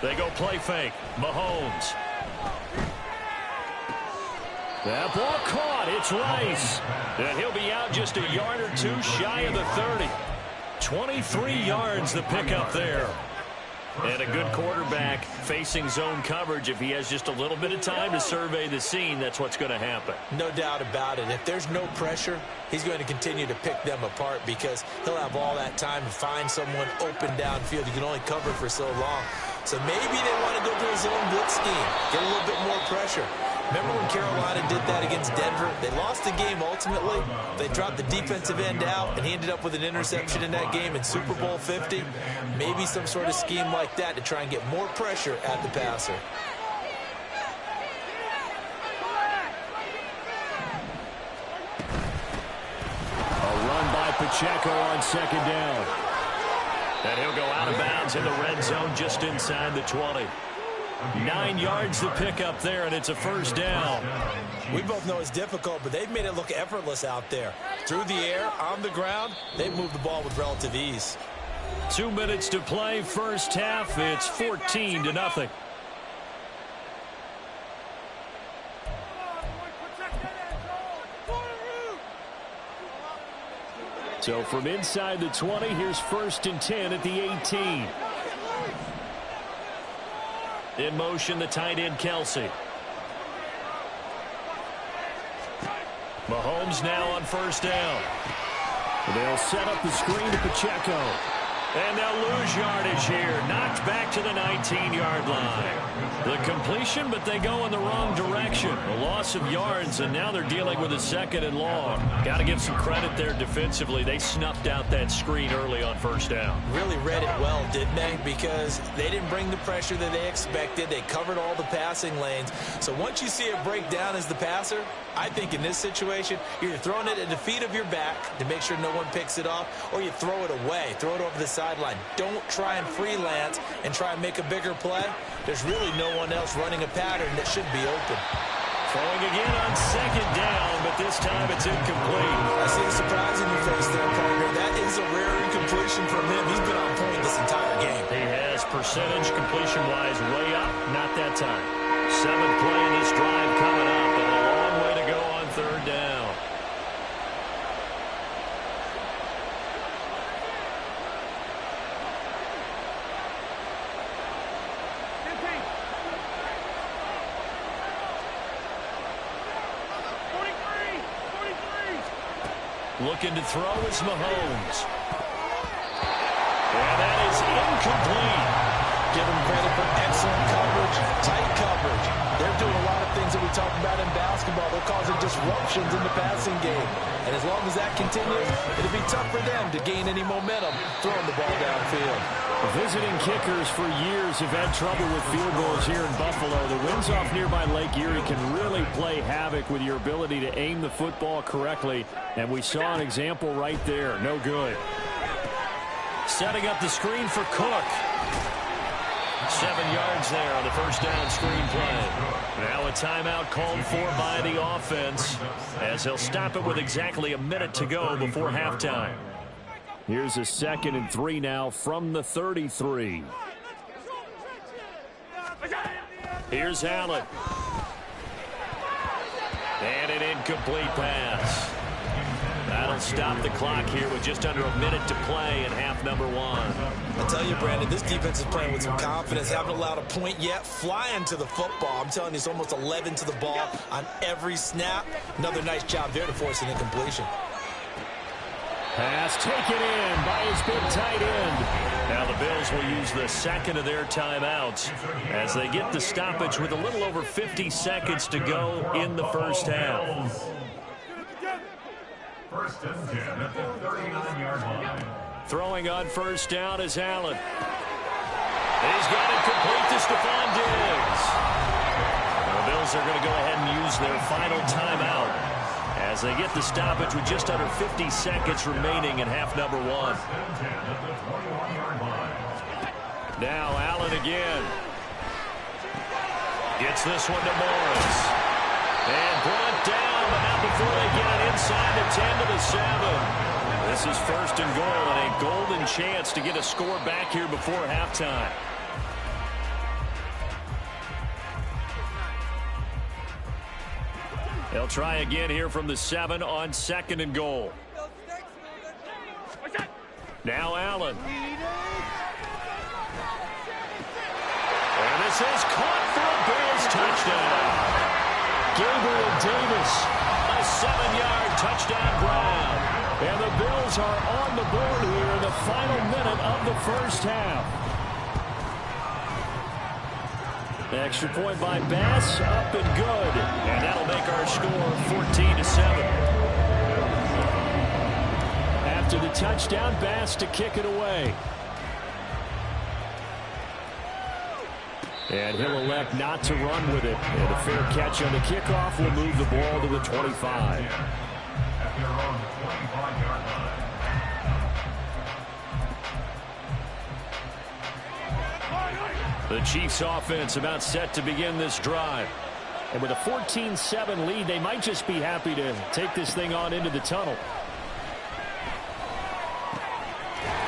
S2: They go play fake. Mahomes. That ball caught. It's Rice. And he'll be out just a yard or 2 shy of the 30. 23 yards the pickup there. And a good quarterback facing zone coverage. If he has just a little bit of time to survey the scene, that's what's going to happen.
S3: No doubt about it. If there's no pressure, he's going to continue to pick them apart because he'll have all that time to find someone open downfield. You can only cover for so long. So maybe they want to go to a zone blitz scheme, get a little bit more pressure. Remember when Carolina did that against Denver? They lost the game ultimately. They dropped the defensive end out, and he ended up with an interception in that game in Super Bowl 50. Maybe some sort of scheme like that to try and get more pressure at the passer.
S2: A run by Pacheco on 2nd down. And he'll go out of bounds in the red zone just inside the 20. 9 yards to pick up there, and it's a 1st down.
S3: We both know it's difficult, but they've made it look effortless out there. Through the air, on the ground, they've moved the ball with relative ease.
S2: 2 minutes to play, first half. It's 14-0. So from inside the 20, here's 1st and 10 at the 18. In motion, the tight end, Kelsey. Mahomes now on 1st down. They'll set up the screen to Pacheco. And they'll lose yardage here. Knocked back to the 19-yard line. The completion, but they go in the wrong direction. A loss of yards, and now they're dealing with a 2nd and long. Got to give some credit there defensively. They snuffed out that screen early on 1st down.
S7: Really read it well, didn't they? Because they didn't bring the pressure that they expected. They covered all the passing lanes. So once you see it break down as the passer, I think in this situation, you're throwing it at the feet of your back to make sure no one picks it off, or you throw it away, throw it over the sideline. Don't try and freelance and try and make a bigger play. There's really no one else running a pattern that should be open.
S2: Throwing again on 2nd down, but this time it's incomplete.
S7: I see the surprise in your face there, partner. That is a rare incompletion from him. He's been on point this entire game.
S2: He has percentage completion-wise way up, not that time. 7th play in this drive coming up, and a long way to go on 3rd down. Looking to throw is Mahomes. And that is incomplete.
S7: Give them credit for excellent coverage, tight coverage. They're doing a lot of things that we talk about in basketball. They're causing disruptions in the passing game. And as long as that continues, it'll be tough for them to gain any momentum throwing the ball downfield.
S2: Visiting kickers for years have had trouble with field goals here in Buffalo. The winds off nearby Lake Erie can really play havoc with your ability to aim the football correctly. And we saw an example right there. No good. Setting up the screen for Cook. 7 yards there on the 1st down screen play. Now a timeout called for by the offense as they'll stop it with exactly a minute to go before halftime. Here's a 2nd and 3 now from the 33. Here's Allen. And an incomplete pass. That'll stop the clock here with just under a minute to play in half number 1.
S7: I tell you, Brandon, this defense is playing with some confidence. Haven't allowed a point yet. Flying to the football. I'm telling you, it's almost 11 to the ball on every snap. Another nice job there to force an incompletion.
S2: Pass taken in by his big tight end. Now the Bills will use the 2nd of their timeouts as they get the stoppage with a little over 50 seconds to go in the 1st half.
S4: 1st and 10 at the 39-yard line.
S2: Throwing on 1st down is Allen. He's got it complete to Stephon Diggs. The Bills are going to go ahead and use their final timeout as they get the stoppage with just under 50 seconds remaining in half number 1. Now Allen again. Gets this one to Morris. And brought down, but not before they get it inside the 10 to the 7. This is 1st and goal and a golden chance to get a score back here before halftime. They'll try again here from the 7 on 2nd and goal. Now Allen. And this is caught for a Bills touchdown. Gabriel Davis, a 7-yard touchdown grab. And the Bills are on the board here in the final minute of the 1st half. The extra point by Bass, up and good. And that'll make our score 14-7. After the touchdown, Bass to kick it away. And he'll elect not to run with it. And a fair catch on the kickoff will move the ball to the 25.
S4: At their own 25-yard line.
S2: The Chiefs offense about set to begin this drive. And with a 14-7 lead, they might just be happy to take this thing on into the tunnel.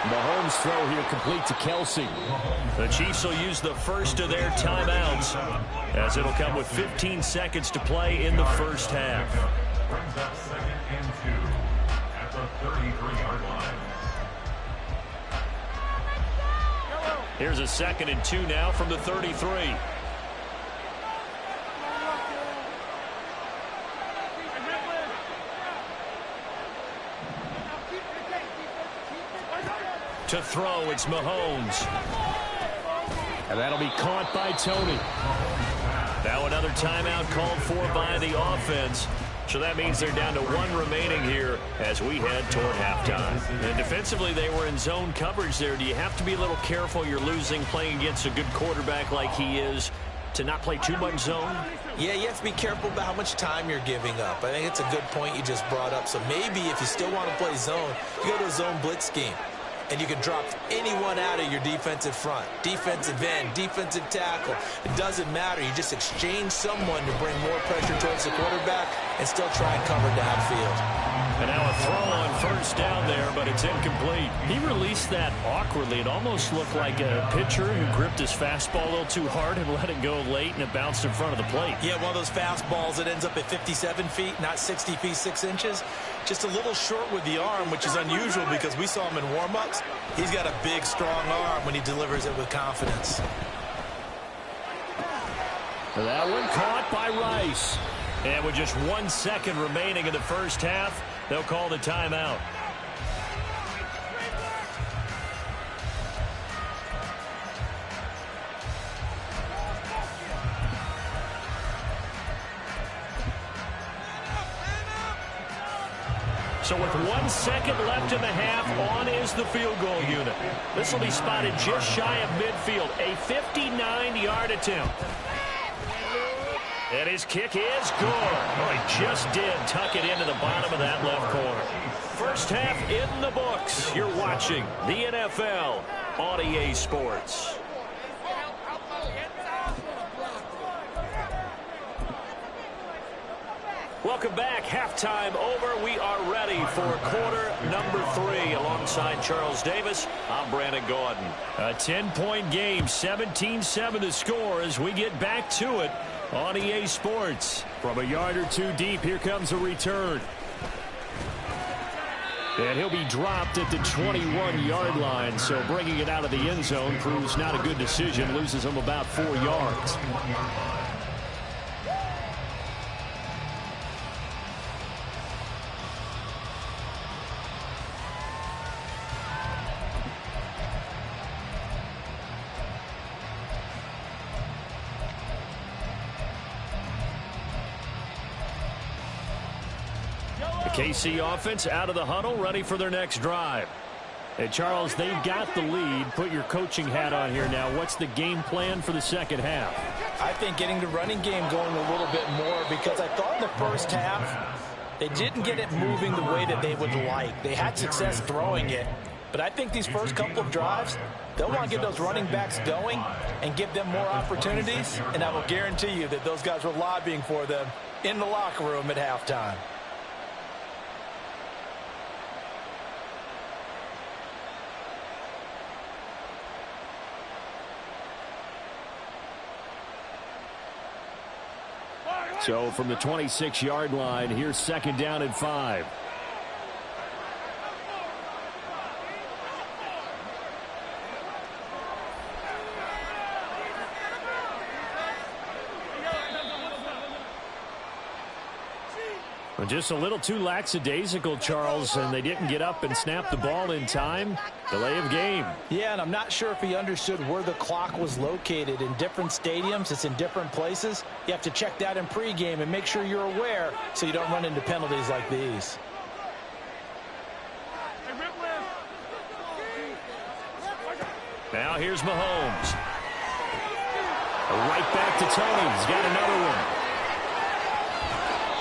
S2: Mahomes throw here complete to Kelsey. The Chiefs will use the 1st of their timeouts as it'll come with 15 seconds to play in the 1st half.
S4: Brings up 2nd and 2 at at the 33-yard line.
S2: Here's a 2nd and 2 now from the 33. To throw, it's Mahomes. And that'll be caught by Tony. Now another timeout called for by the offense. So that means they're down to 1 remaining here as we head toward halftime. And defensively, they were in zone coverage there. Do you have to be a little careful? You're losing playing against a good quarterback like he is to not play too much zone?
S3: Yeah, you have to be careful about how much time you're giving up. I think it's a good point you just brought up. So maybe if you still want to play zone, you go to a zone blitz scheme. And you can drop anyone out of your defensive front. Defensive end, defensive tackle. It doesn't matter. You just exchange someone to bring more pressure towards the quarterback and still try and cover downfield.
S2: And now a throw on 1st down there, but it's incomplete. He released that awkwardly. It almost looked like a pitcher who gripped his fastball a little too hard and let it go late, and it bounced in front of the plate.
S3: Yeah, one of those fastballs that ends up at 57 feet, not 60 feet, 6 inches. Just a little short with the arm, which is unusual because we saw him in warm-ups. He's got a big, strong arm when he delivers it with confidence.
S2: That one caught by Rice. And with just 1 second remaining in the first half, they'll call the timeout. So with 1 second left in the half, on is the field goal unit. This will be spotted just shy of midfield. A 59-yard attempt. And his kick is good. Oh, he just did tuck it into the bottom of that left corner. First half in the books. You're watching the NFL on EA Sports. Welcome back. Halftime over. We are ready for quarter number 3. Alongside Charles Davis, I'm Brandon Gordon. A 10-point game, 17-7 to score as we get back to it on EA Sports. From a yard or two deep, here comes a return. And he'll be dropped at the 21-yard line, so bringing it out of the end zone proves not a good decision. Loses him about 4 yards. KC offense out of the huddle, ready for their next drive. And Charles, they've got the lead. Put your coaching hat on here now. What's the game plan for the second half?
S7: I think getting the running game going a little bit more, because I thought in the first half they didn't get it moving the way that they would like. They had success throwing it, but I think these first couple of drives, they'll want to get those running backs going and give them more opportunities, and I will guarantee you that those guys were lobbying for them in the locker room at halftime.
S2: So from the 26-yard line, here's 2nd down and 5. Just a little too lackadaisical, Charles, and they didn't get up and snap the ball in time. Delay of game.
S7: Yeah, and I'm not sure if he understood where the clock was located. In different stadiums, it's in different places. You have to check that in pregame and make sure you're aware so you don't run into penalties like these.
S2: Now here's Mahomes. Right back to Tony. He's got another one.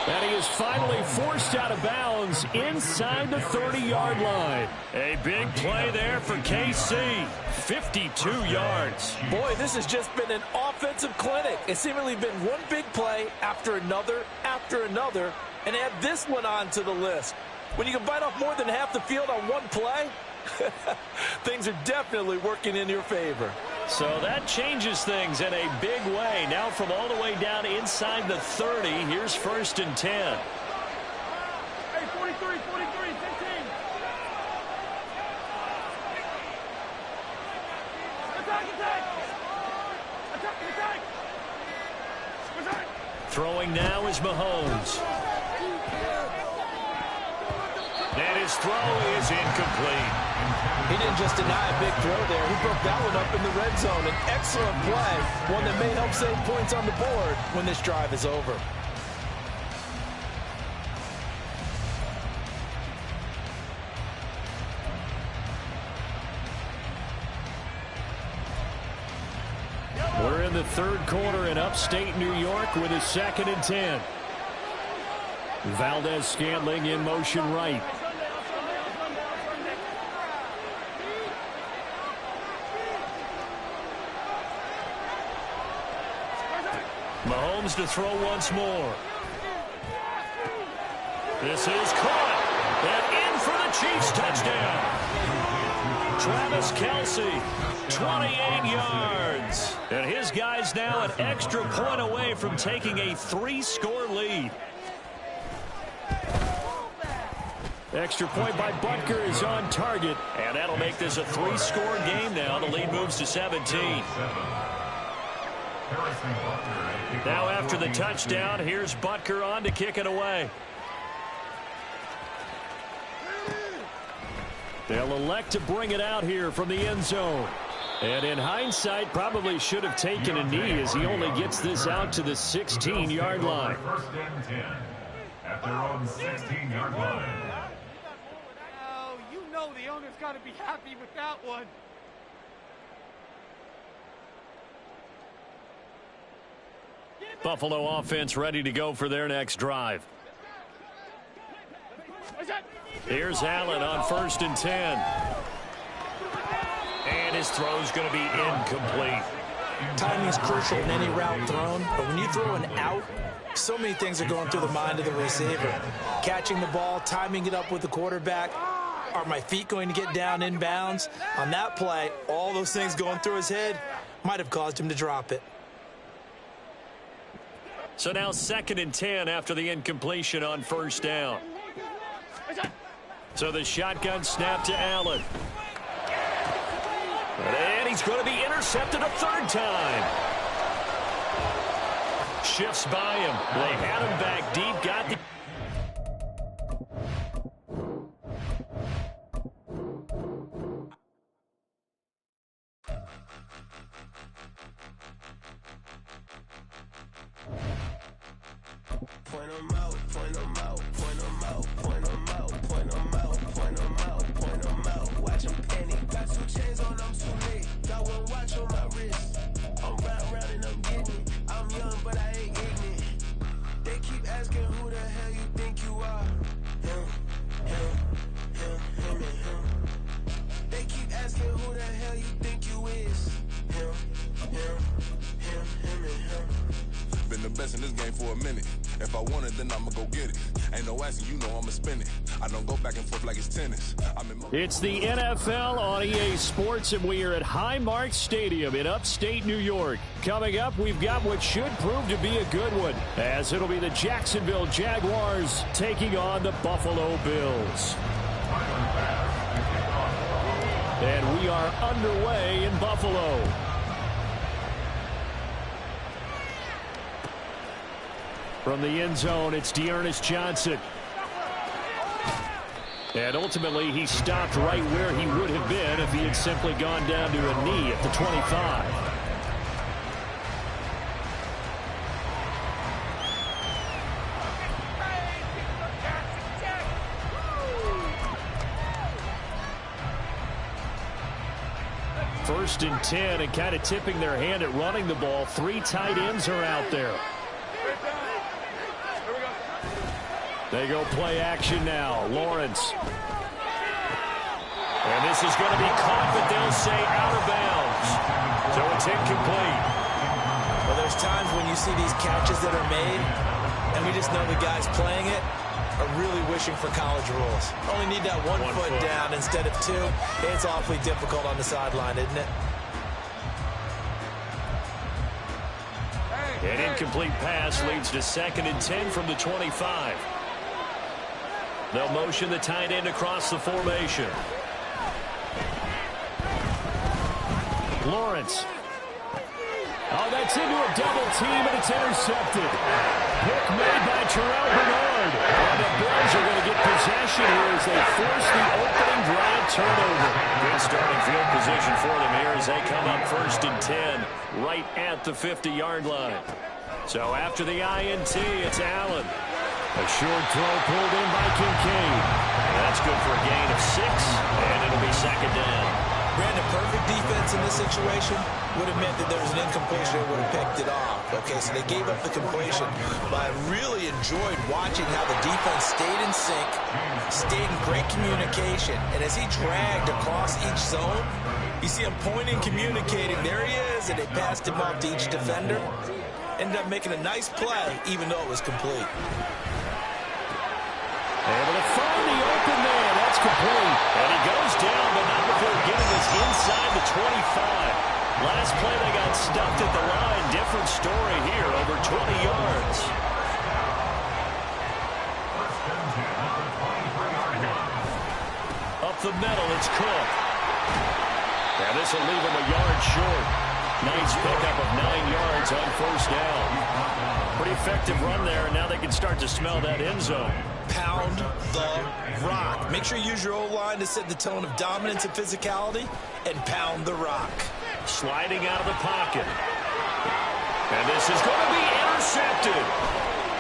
S2: And he is finally forced out of bounds inside the 30-yard line. A big play there for KC. 52 yards.
S7: Boy, this has just been an offensive clinic. It's seemingly been one big play after another, and add this one onto the list. When you can bite off more than half the field on one play, things are definitely working in your favor.
S2: So that changes things in a big way. Now from all the way down inside the 30, here's 1st and 10.
S5: 43, 15. Attack!
S2: Throwing now is Mahomes. And his throw is incomplete.
S7: He didn't just deny a big throw there. He broke that one up in the red zone. An excellent play, one that may help save points on the board when this drive is over.
S2: We're in the third quarter in upstate New York with a 2nd and 10. Valdez-Scantling in motion right. Mahomes to throw once more. This is caught. And in for the Chiefs touchdown. Travis Kelce, 28 yards. And his guys now an extra point away from taking a 3-score lead. Extra point by Butker is on target. And that'll make this a 3-score game now. The lead moves to 17. Now after the touchdown, here's Butker on to kick it away. They'll elect to bring it out here from the end zone. And in hindsight, probably should have taken a knee as he only gets this out to the 16-yard line.
S4: 1st and 10 at their own 16-yard line.
S5: Oh, you know the owner's got to be happy with that one.
S2: Buffalo offense ready to go for their next drive. Here's Allen on 1st and 10. And his throw's going to be incomplete.
S7: Timing is crucial in any route thrown, but when you throw an out, so many things are going through the mind of the receiver. Catching the ball, timing it up with the quarterback. Are my feet going to get down in bounds? On that play, all those things going through his head might have caused him to drop it.
S2: So now 2nd and 10 after the incompletion on 1st down. So the shotgun snap to Allen. And he's going to be intercepted a 3rd time. Shifts by him. They had him back deep. Got the...
S6: Point 'em out, point 'em out, point 'em out, point 'em out, point 'em out, point 'em out, point 'em out. Watch 'em panic. Got 2 chains on, I'm too late. Got 1 watch on my wrist. I'm round and I'm getting it. I'm young, but I ain't ignorant. They keep asking who the hell you think you are. Him, and him. They keep asking who the hell you think you is. Him, and him.
S8: Been the best in this game for a minute. If I want it, then I'ma go get it. Ain't no asking, you know I'ma spin it. I don't go back and forth like it's tennis.
S2: It's the NFL on EA Sports, and we are at Highmark Stadium in upstate New York. Coming up, we've got what should prove to be a good one, as it'll be the Jacksonville Jaguars taking on the Buffalo Bills. And we are underway in Buffalo. From the end zone, it's Dearness Johnson. And ultimately, he stopped right where he would have been if he had simply gone down to a knee at the 25. First and 10, and kind of tipping their hand at running the ball. 3 tight ends are out there. They go play action now. Lawrence. And this is going to be caught, but they'll say out of bounds. So it's incomplete.
S7: Well, there's times when you see these catches that are made, and we just know the guys playing it are really wishing for college rules. Only need that one foot down instead of 2. It's awfully difficult on the sideline, isn't it?
S2: An incomplete pass leads to 2nd and 10 from the 25. They'll motion the tight end across the formation. Lawrence. Oh, that's into a double team, and it's intercepted. Pick made by Terrell Bernard. And the Bills are going to get possession here as they force the opening drive turnover. Good starting field position for them here as they come up 1st and 10 right at the 50-yard line. So after the INT, it's Allen. A short throw pulled in by Kincaid. That's good for a gain of 6, and it'll be 2nd down.
S3: Brandon, perfect defense in this situation would have meant that there was an incompletion and would have picked it off. Okay, so they gave up the completion. But I really enjoyed watching how the defense stayed in sync, stayed in great communication. And as he dragged across each zone, you see him pointing, communicating. There he is, and they passed him off to each defender. Ended up making a nice play, even though it was complete.
S2: Able to find the open man. That's complete. And he goes down, but not before getting this inside the 25. Last play, they got stuffed at the line. Different story here, over 20 yards. Up the middle, it's Cook. And this will leave him a yard short. Nice pickup of 9 yards on 1st down. Pretty effective run there, and now they can start to smell that end zone.
S3: Pound the rock. Make sure you use your O-line to set the tone of dominance and physicality, and pound the rock.
S2: Sliding out of the pocket. And this is going to be intercepted.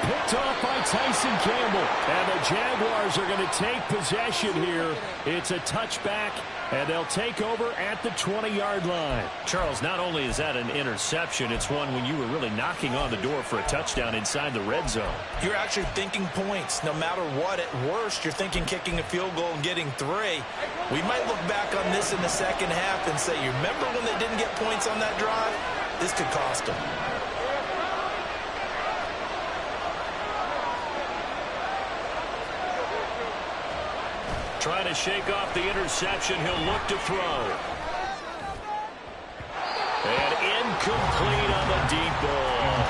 S2: Picked off by Tyson Campbell. And the Jaguars are going to take possession here. It's a touchback, and they'll take over at the 20-yard line. Charles, not only is that an interception, it's one when you were really knocking on the door for a touchdown inside the red zone.
S3: You're actually thinking points. No matter what, at worst, you're thinking kicking a field goal and getting 3. We might look back on this in the second half and say, you remember when they didn't get points on that drive? This could cost them.
S2: Trying to shake off the interception. He'll look to throw. And incomplete on the deep ball.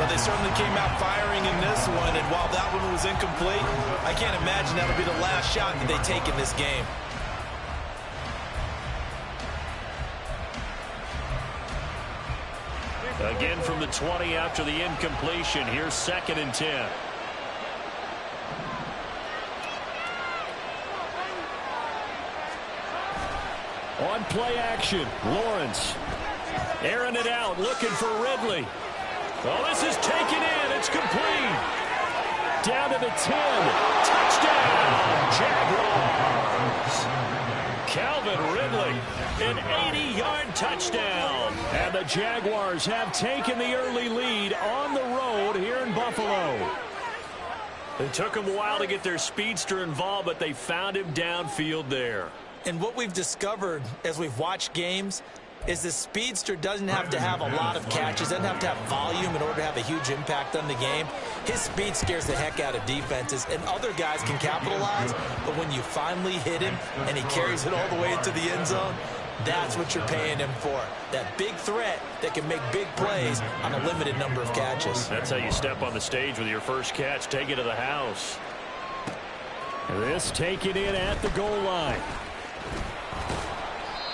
S3: Well, they certainly came out firing in this one, and while that one was incomplete, I can't imagine that'll be the last shot that they take in this game.
S2: Again from the 20 after the incompletion. Here's 2nd and 10. On play action, Lawrence. Airing it out, looking for Ridley. Oh, this is taken in. It's complete. Down to the 10. Touchdown, Jaguars. Calvin Ridley, an 80-yard touchdown. And the Jaguars have taken the early lead on the road here in Buffalo. It took them a while to get their speedster involved, but they found him downfield there.
S3: And what we've discovered as we've watched games is the speedster doesn't have to have a lot of catches, doesn't have to have volume in order to have a huge impact on the game. His speed scares the heck out of defenses, and other guys can capitalize, but when you finally hit him and he carries it all the way into the end zone, that's what you're paying him for. That big threat that can make big plays on a limited number of catches.
S2: That's how you step on the stage with your first catch. Take it to the house. This taken in at the goal line.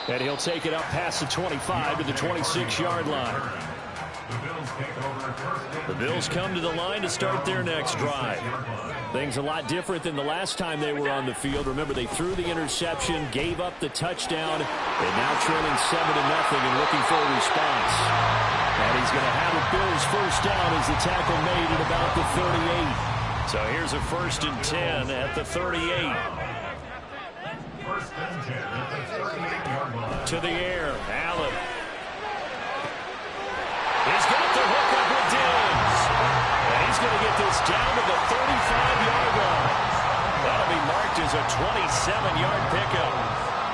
S2: And he'll take it up past the 25 to the 26-yard line. The Bills come to the line to start their next drive. Things a lot different than the last time they were on the field. Remember, they threw the interception, gave up the touchdown, and now trailing 7-0 and looking for a response. And he's going to have a Bills first down as the tackle made at about the 38. So here's a 1st and 10 at the 38. To the air, Allen. He's got the hook up with Diggs. And he's going to get this down to the 35-yard line. That'll be marked as a 27-yard pickup.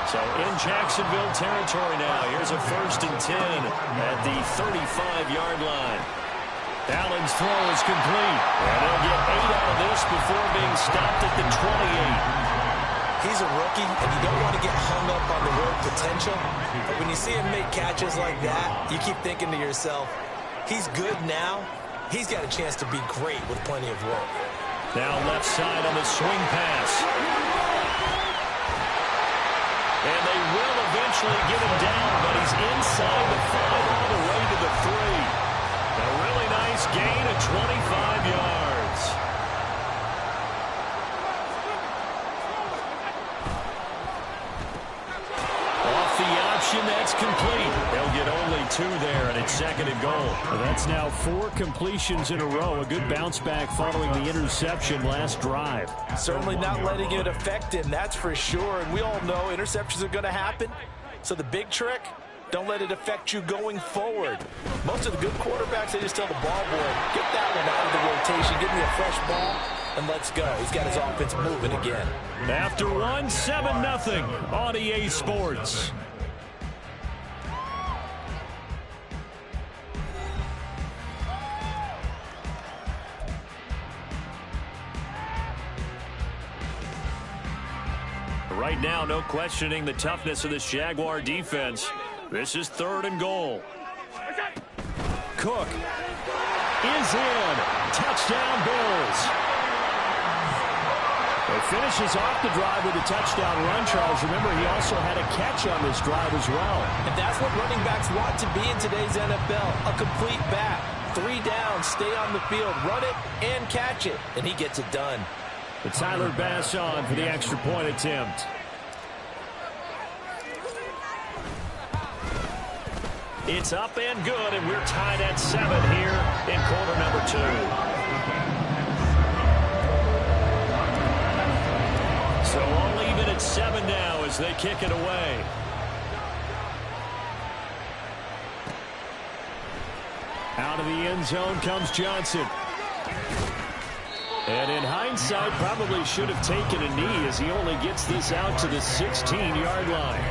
S2: So in Jacksonville territory now. Here's a 1st and 10 at the 35-yard line. Allen's throw is complete. And they'll get 8 out of this before being stopped at the 28.
S3: He's a rookie, and you don't want to get hung up on the word potential. But when you see him make catches like that, you keep thinking to yourself, he's good now. He's got a chance to be great with plenty of work.
S2: Now left side on the swing pass. And they will eventually get him down, but he's inside the 5 all the way to the 3. A really nice gain of 25 yards. Off the option, that's complete. They'll get only 2 there, and it's 2nd and goal.
S9: Well, that's now 4 completions in a row. A good bounce back following the interception last drive.
S7: Certainly not letting it affect him, that's for sure. And we all know interceptions are going to happen. So the big trick, don't let it affect you going forward. Most of the good quarterbacks, they just tell the ball boy, get that one out of the rotation, give me a fresh ball, and let's go. He's got his offense moving again.
S2: After 1, 7-0 on EA Sports. Right now, no questioning the toughness of this Jaguar defense. This is 3rd and goal. Cook is in. Touchdown, Bills. It finishes off the drive with a touchdown run, Charles. Remember, he also had a catch on this drive as well.
S7: And that's what running backs want to be in today's NFL, a complete back. 3 down, stay on the field, run it, and catch it. And he gets it done.
S2: But Tyler Bass on for the extra point attempt. It's up and good, and we're tied at 7 here in quarter number 2. So all even at 7 now as they kick it away. Out of the end zone comes Johnson. And in hindsight, probably should have taken a knee as he only gets this out to the 16-yard line.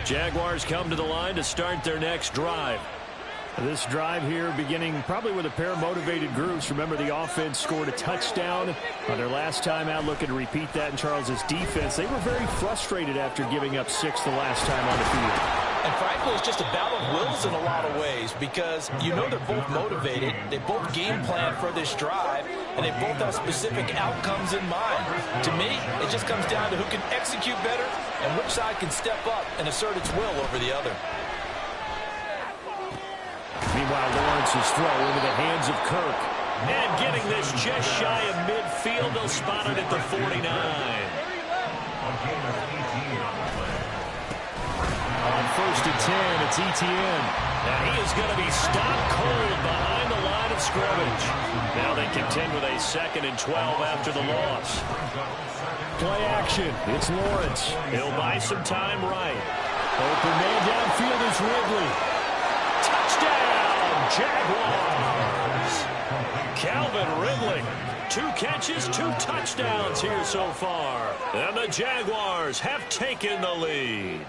S2: Jaguars come to the line to start their next drive.
S9: This drive here beginning probably with a pair of motivated groups. Remember, the offense scored a touchdown on their last time out, looking to repeat that in Charles's defense. They were very frustrated after giving up 6 the last time on the field.
S7: And frankly, it's just a battle of wills in a lot of ways because you know they're both motivated. They both game plan for this drive, and they both have specific outcomes in mind. To me, it just comes down to who can execute better and which side can step up and assert its will over the other.
S2: Meanwhile, Lawrence's throw into the hands of Kirk. And getting this just shy of midfield, they'll spot it at the 49.
S9: On 1st and 10, it's Etienne.
S2: Now he is going to be stopped cold behind the line of scrimmage. Now they contend with a 2nd and 12 after the loss.
S9: Play action. It's Lawrence.
S2: He'll buy some time right.
S9: Open man downfield is Ridley.
S2: Touchdown, Jaguars. Calvin Ridley. 2 catches, 2 touchdowns here so far. And the Jaguars have taken the lead.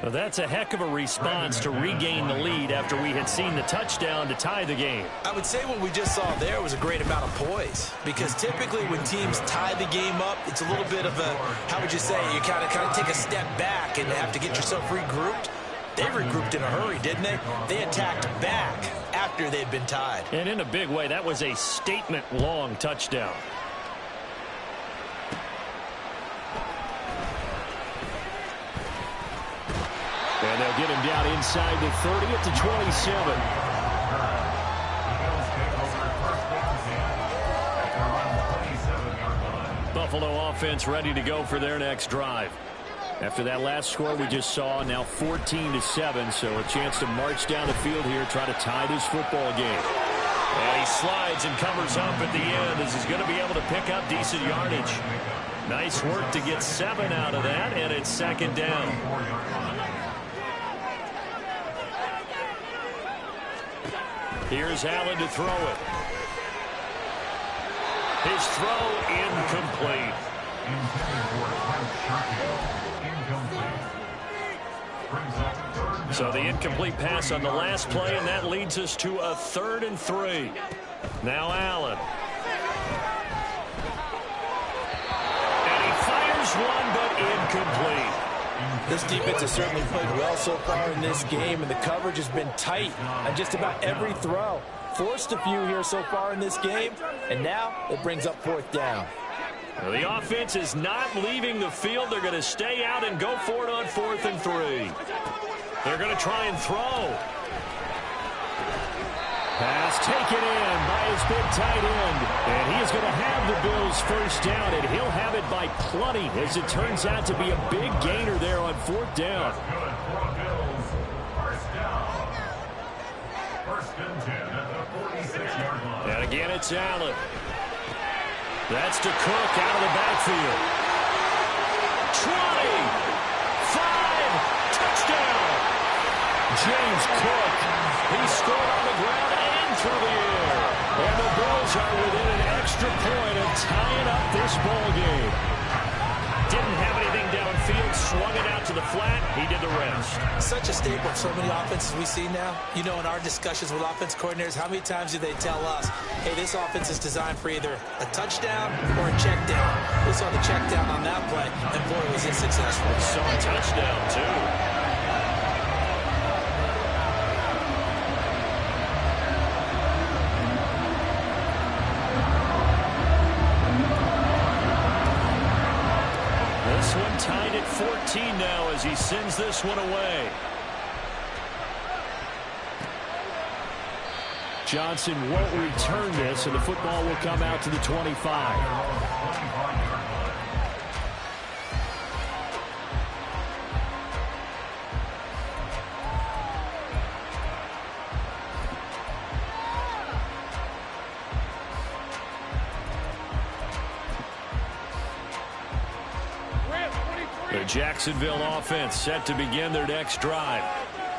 S2: Well, that's a heck of a response to regain the lead after we had seen the touchdown to tie the game.
S3: I would say what we just saw there was a great amount of poise because typically when teams tie the game up, it's a little bit of a, how would you say, you kind of take a step back and have to get yourself regrouped. They regrouped in a hurry, didn't they? They attacked back after they'd been tied.
S2: And in a big way, that was a statement-long touchdown.
S9: And they'll get him down inside the 30 at the 27.
S2: Buffalo offense ready to go for their next drive. After that last score we just saw, now 14-7, so a chance to march down the field here, try to tie this football game. And he slides and covers up at the end as he's going to be able to pick up decent yardage. Nice work to get 7 out of that, and it's 2nd down. Here's Allen to throw it. His throw incomplete. So the incomplete pass on the last play, and that leads us to a 3rd and 3. Now Allen. And he fires one, but incomplete.
S7: This defense has certainly played well so far in this game, and the coverage has been tight on just about every throw. Forced a few here so far in this game, and now it brings up 4th down.
S2: Well, the offense is not leaving the field. They're going to stay out and go for it on 4th and 3. They're going to try and throw.
S9: Pass taken in by his big tight end. And he is going to have the Bills first down, and he'll have it by plenty, as it turns out to be a big gainer there on 4th down.
S4: First and 10 at the 46-yard line.
S2: And again, it's Allen. That's to Cook out of the backfield. 20, 5, touchdown. James Cook. He scored on the ground and through the air. And the Bills are within an extra point of tying up this ball game. Didn't have anything downfield, swung it out to the flat. He did the rest.
S7: Such a staple of so many offenses we see now. You know, in our discussions with offense coordinators, how many times do they tell us, hey, this offense is designed for either a touchdown or a check down. We saw the check down on that play, and boy, was it successful.
S2: Saw a touchdown, too. This one tied at 14 now as he sends this one away.
S9: Johnson won't return this, and the football will come out to the 25.
S2: The Jacksonville offense set to begin their next drive.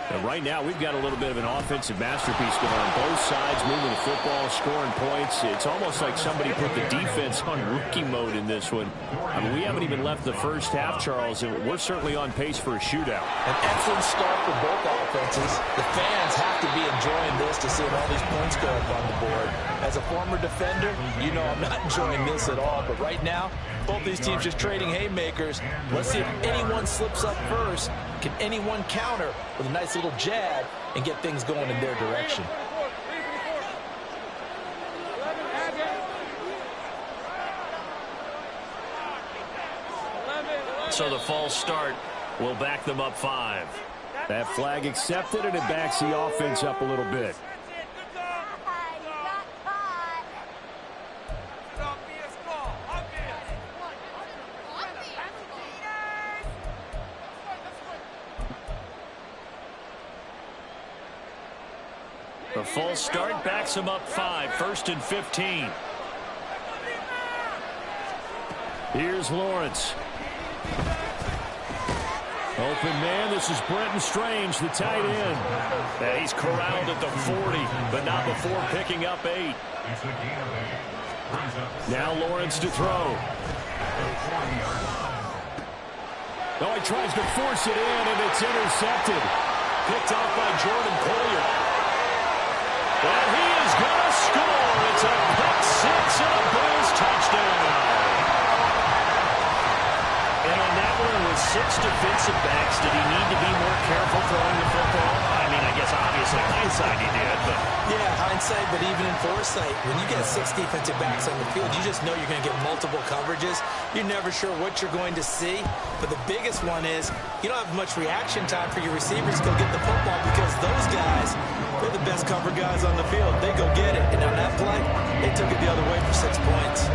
S9: And right now, we've got a little bit of an offensive masterpiece going on both sides, moving the football, scoring points. It's almost like somebody put the defense on rookie mode in this one. I mean, we haven't even left the first half, Charles, and we're certainly on pace for a shootout.
S7: An excellent start for both offenses. The fans have to be enjoying this to see all these points go up on the board. As a former defender, you know I'm not enjoying this at all. But right now, both these teams just trading haymakers. Let's see if anyone slips up first. Can anyone counter with a nice little jab and get things going in their direction?
S2: So the false start will back them up 5.
S9: That flag accepted, and it backs the offense up a little bit.
S2: The false start backs them up 5. 1st and 15.
S9: Here's Lawrence. Open man, this is Brenton Strange, the tight end.
S2: Yeah, he's corralled at the 40, but not before picking up 8.
S9: Now Lawrence to throw. Oh, he tries to force it in, and it's intercepted.
S2: Picked off by Jordan Poyer. And he is going to score. It's a pick 6 and a Bills touchdown. And on that one with 6 defensive backs, did he need to be more careful throwing the football? I mean, I guess obviously hindsight he did, but...
S7: Yeah, hindsight, but even in foresight, when you get 6 defensive backs on the field, you just know you're going to get multiple coverages. You're never sure what you're going to see. But the biggest one is you don't have much reaction time for your receivers to go get the football because those guys, they're the best cover guys on the field. They go get it. And on that play, they took it the other way for 6 points.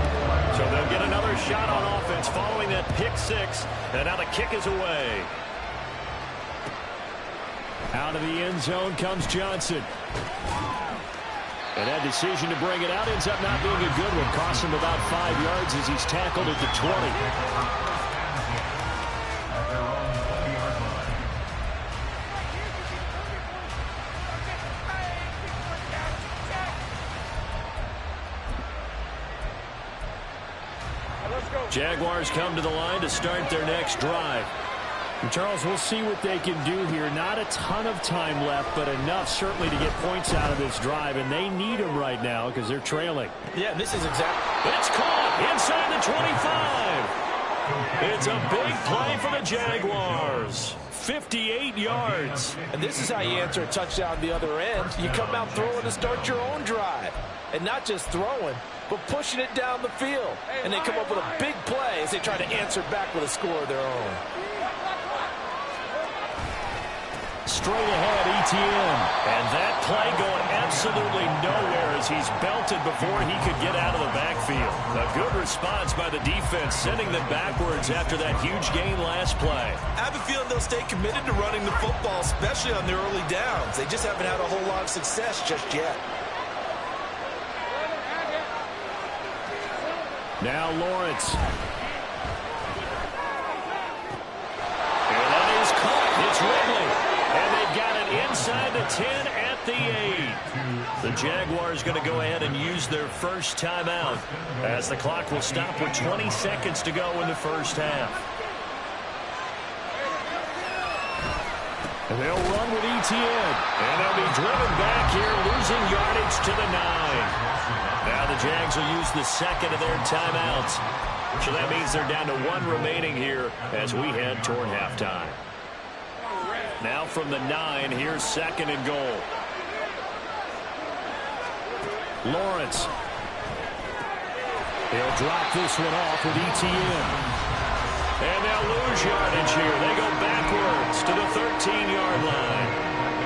S2: So they'll get another shot on offense following that pick 6. And now the kick is away.
S9: Out of the end zone comes Johnson. And that decision to bring it out ends up not being a good one. Costs him about 5 yards as he's tackled at the 20.
S2: Jaguars come to the line to start their next drive.
S9: And Charles, we'll see what they can do here. Not a ton of time left, but enough certainly to get points out of this drive, and they need them right now because they're trailing.
S7: Yeah, this is exactly.
S2: It's caught inside the 25. It's a big play for the Jaguars. 58 yards.
S7: And this is how you answer a touchdown the other end. You come out throwing to start your own drive. And not just throwing, but pushing it down the field. And they come up with a big play as they try to answer back with a score of their own.
S2: Straight ahead, ETN. And that play going absolutely nowhere as he's belted before he could get out of the backfield. A good response by the defense, sending them backwards after that huge gain last play.
S3: I have a feeling they'll stay committed to running the football, especially on their early downs. They just haven't had a whole lot of success just yet.
S2: Now Lawrence. And that is caught. It's Ridley. And they've got it inside the 10 at the 8. The Jaguars going to go ahead and use their first timeout as the clock will stop with 20 seconds to go in the first half. And they'll run with ETN. And they'll be driven back here, losing yardage to the 9. Now the Jags will use the second of their timeouts. So that means they're down to 1 remaining here as we head toward halftime. Now from the 9, here's second and goal. Lawrence. He'll drop this one off with ETN. And they'll lose yardage here. They go backwards to the 13-yard line.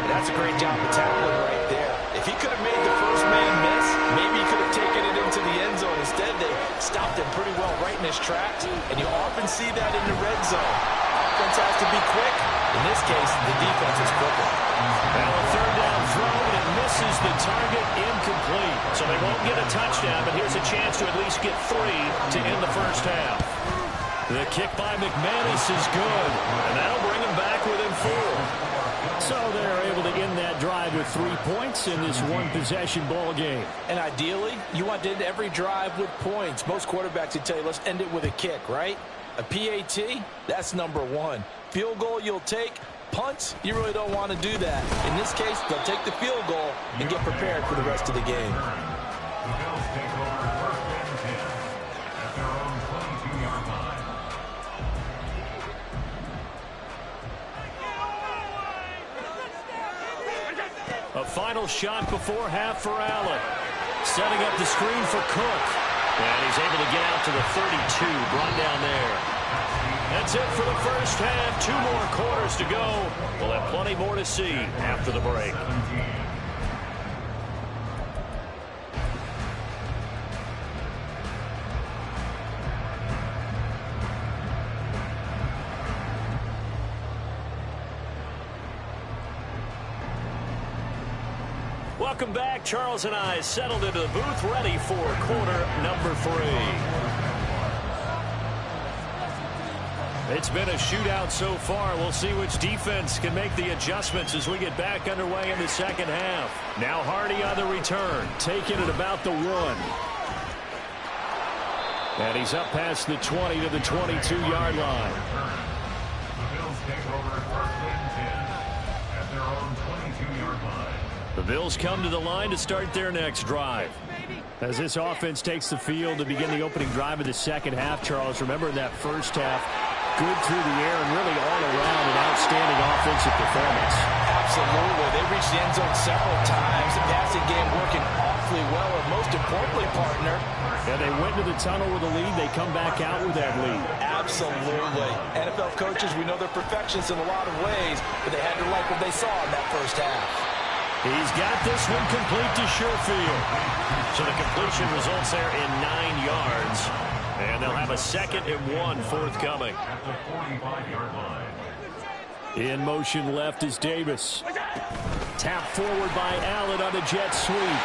S7: That's a great job of tackling right there. If he could have made the first man miss, maybe he could have taken it into the end zone. Instead, they stopped him pretty well right in his tracks, and you often see that in the red zone. Offense has to be quick. In this case, the defense is quicker.
S2: Now a third down throw, and it misses the target, incomplete. So they won't get a touchdown, but here's a chance to at least get 3 to end the first half. The kick by McManus is good, and that'll bring him back within 4. So they're able to end that drive with 3 points in this one-possession ball game.
S7: And ideally, you want to end every drive with points. Most quarterbacks would tell you, let's end it with a kick, right? A PAT, that's number 1. Field goal you'll take. Punts, you really don't want to do that. In this case, they'll take the field goal and get prepared for the rest of the game.
S4: The Bills take over first and 10 at their own 22-yard line.
S2: A final shot before half for Allen. Setting up the screen for Cook. And he's able to get out to the 32, brought down there. That's it for the first half. 2 more quarters to go. We'll have plenty more to see after the break. Welcome back. Charles and I settled into the booth, ready for quarter number 3. It's been a shootout so far. We'll see which defense can make the adjustments as we get back underway in the second half. Now Hardy on the return, taking it about the 1. And he's up past the 20 to the 22-yard line.
S4: The Bills take over first and 10 at their own 22-yard line.
S2: The Bills come to the line to start their next drive. As this offense takes the field to begin the opening drive of the second half, Charles, remember in that first half, good through the air and really all around an outstanding offensive performance.
S7: Absolutely. They reached the end zone several times. The passing game working awfully well, and most importantly, partner.
S2: Yeah, they went to the tunnel with a lead. They come back out with that lead.
S7: Absolutely. NFL coaches, we know they're perfectionists in a lot of ways, but they had to like what they saw in that first half.
S2: He's got this one complete to Sherfield. So the completion results there in 9 yards. And they'll have a 2nd and 1 forthcoming.
S4: At the 45-yard line.
S2: In motion left is Davis. Tap forward by Allen on the jet sweep.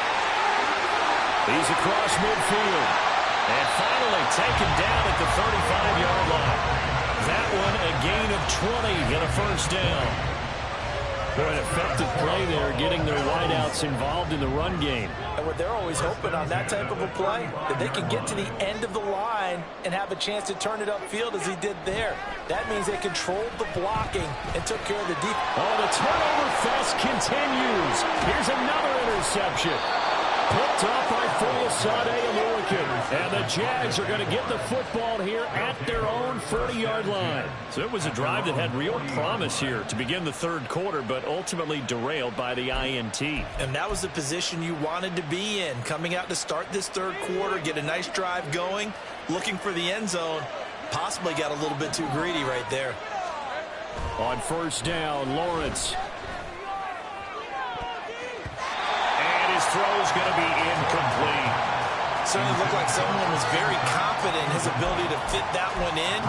S2: He's across midfield. And finally taken down at the 35-yard line. That one a gain of 20 and a first down. Boy, an effective play there, getting their wideouts involved in the run game.
S7: And what they're always hoping on that type of a play, that they can get to the end of the line and have a chance to turn it upfield as he did there. That means they controlled the blocking and took care of the deep.
S2: Oh, the turnover fest continues. Here's another interception.
S9: picked off by Folasade Aluakin. And the Jags are going to get the football here at their own 40-yard line.
S2: So it was a drive that had real promise here to begin the third quarter, but ultimately derailed by the INT.
S7: And that was the position you wanted to be in, coming out to start this third quarter, get a nice drive going, looking for the end zone. Possibly got a little bit too greedy right there.
S9: On first down, Lawrence.
S2: And his throw's going to be incomplete.
S7: Certainly looked like someone was very confident in his ability to fit that one in.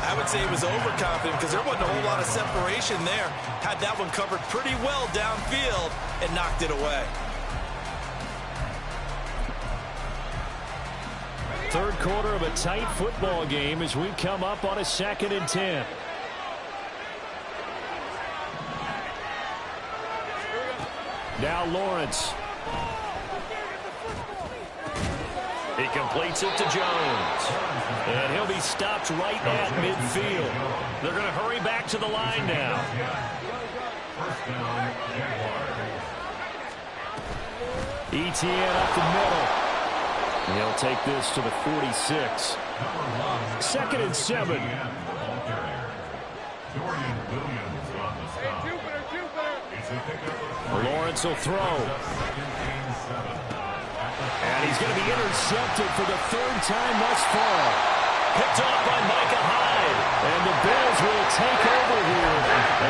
S7: I would say he was overconfident because there wasn't a whole lot of separation there. Had that one covered pretty well downfield and knocked it away.
S9: Third quarter of a tight football game as we come up on a 2nd and 10. Now Lawrence.
S2: He completes it to Jones. And he'll be stopped right at midfield. They're going to hurry back to the line now.
S9: Etienne up the middle. And he'll take this to the 46. 2nd and 7. Lawrence will throw. And he's going to be intercepted for the 3rd time thus far.
S2: Picked off by Micah Hyde.
S9: And the Bills will take over here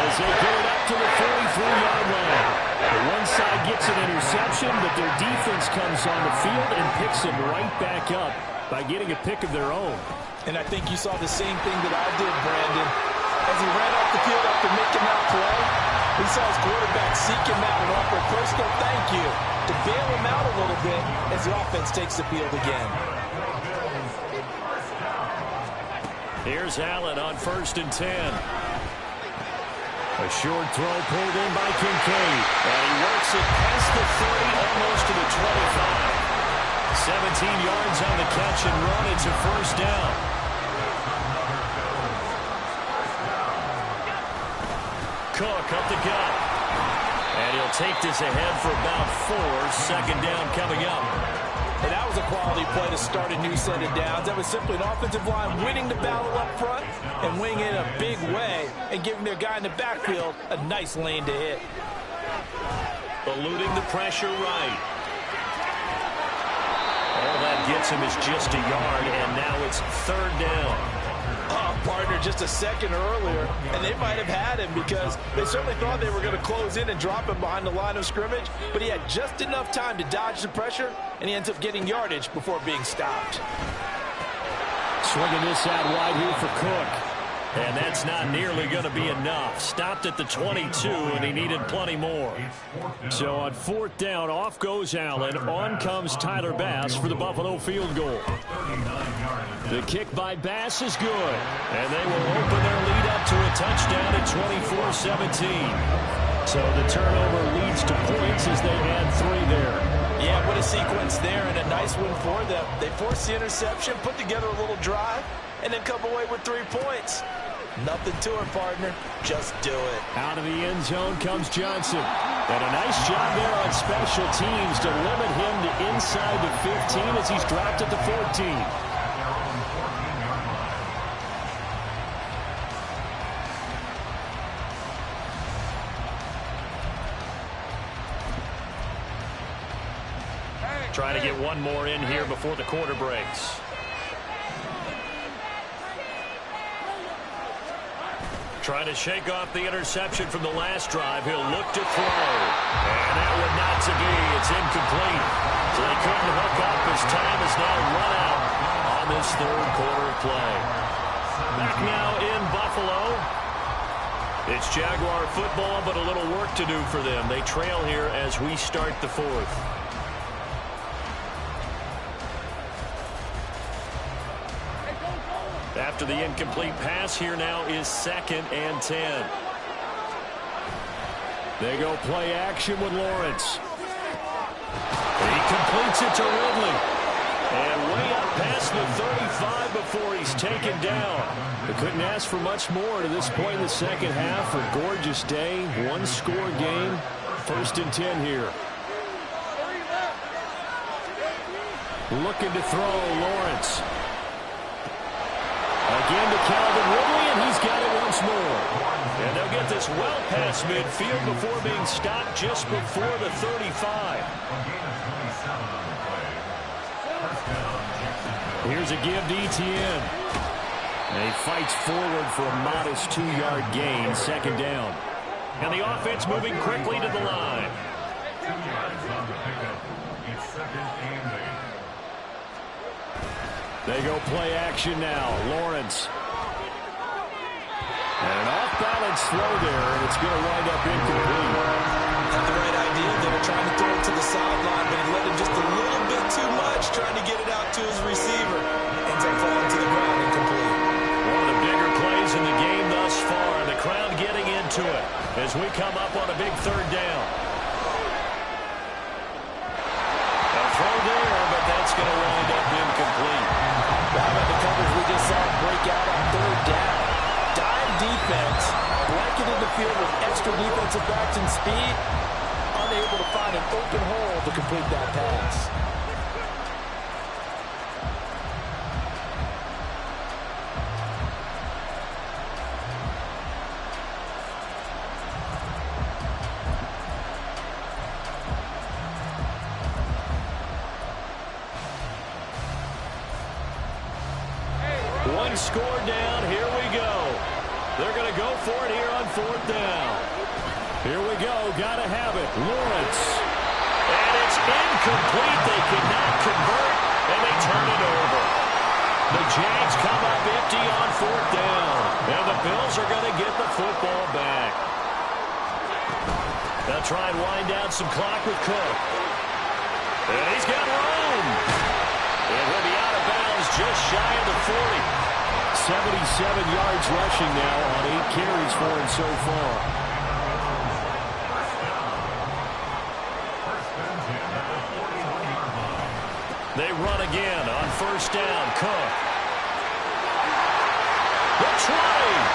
S9: as they get it up to the 43-yard line. The one side gets an interception, but their defense comes on the field and picks them right back up by getting a pick of their own.
S7: And I think you saw the same thing that I did, Brandon. As he ran off the field after making that play, he saw his quarterback seek him out and offer a personal thank you to bail him out a little bit as the offense takes the field again.
S2: Here's Allen on 1st and 10.
S9: A short throw pulled in by Kincaid.
S2: And he works it past the 30, almost to the 25. 17 yards on the catch and run. It's a first down. Cook up the gut. And he'll take this ahead for about 4. 2nd down coming up.
S7: And that was a quality play to start a new set of downs. That was simply an offensive line winning the battle up front and winning it in a big way and giving their guy in the backfield a nice lane to hit.
S2: Eluding the pressure right. All that gets him is just a yard, and now it's 3rd down.
S7: Partner just a second earlier, and they might have had him because they certainly thought they were going to close in and drop him behind the line of scrimmage, but he had just enough time to dodge the pressure, and he ends up getting yardage before being stopped.
S9: Swinging this out wide here for Cook.
S2: And that's not nearly going to be enough. Stopped at the 22, and he needed plenty more.
S9: So on 4th down, off goes Allen. On comes Tyler Bass for the Buffalo field goal. The kick by Bass is good. And they will open their lead up to a touchdown at 24-17. So the turnover leads to points as they add 3 there.
S7: Yeah, what a sequence there and a nice win for them. They forced the interception, put together a little drive, and then come away with 3 points. Nothing to it, partner. Just do it.
S9: Out of the end zone comes Johnson. And a nice job there on special teams to limit him to inside the 15 as he's dropped at the 14.
S2: Trying to get one more in here before the quarter breaks. Trying to shake off the interception from the last drive. He'll look to throw. And that one not to be. It's incomplete. So they couldn't hook up as time is now run out on this 3rd quarter of play. Back now in Buffalo. It's Jaguar football, but a little work to do for them. They trail here as we start the 4th. After the incomplete pass, here now is 2nd and 10.
S9: They go play action with Lawrence.
S2: He completes it to Ridley. And way up past the 35 before he's taken down.
S9: They couldn't ask for much more to this point in the second half. A gorgeous day, 1-score game. 1st and 10 here. Looking to throw, Lawrence. Again to Calvin Ridley, and he's got it once more. And they'll get this well past midfield before being stopped just before the 35. Here's a give to Etienne. And he fights forward for a modest 2-yard gain, second down. And the offense moving quickly to the line.
S4: 2 yards on the pickup. It's second and 8.
S9: They go play action now. Lawrence. And an off-balance throw there, and it's going to wind up incomplete.
S3: Had the right idea there, trying to throw it to the sideline, but he let him just a little bit too much, trying to get it out to his receiver. Ends up falling to the ground, incomplete.
S2: One of the bigger plays in the game thus far, and the crowd getting into it as we come up on a big third down. A throw there, but that's going to wind up incomplete.
S7: How about the coverage we just saw break out on third down? Dime defense, blanketed the field with extra defensive backs and speed, unable to find an open hole to complete that pass.
S2: One score down. Here we go. They're going to go for it here on fourth down.
S9: Here we go. Got to have it. Lawrence.
S2: And it's incomplete. They cannot convert, and they turn it over. The Jags come up empty on fourth down, and the Bills are going to get the football back. They'll try and wind down some clock with Cook. And he's got room. And he'll be out of bounds just shy of the 40.
S9: 77 yards rushing now on 8 carries for him so far.
S2: They run again on first down. Cook. The try.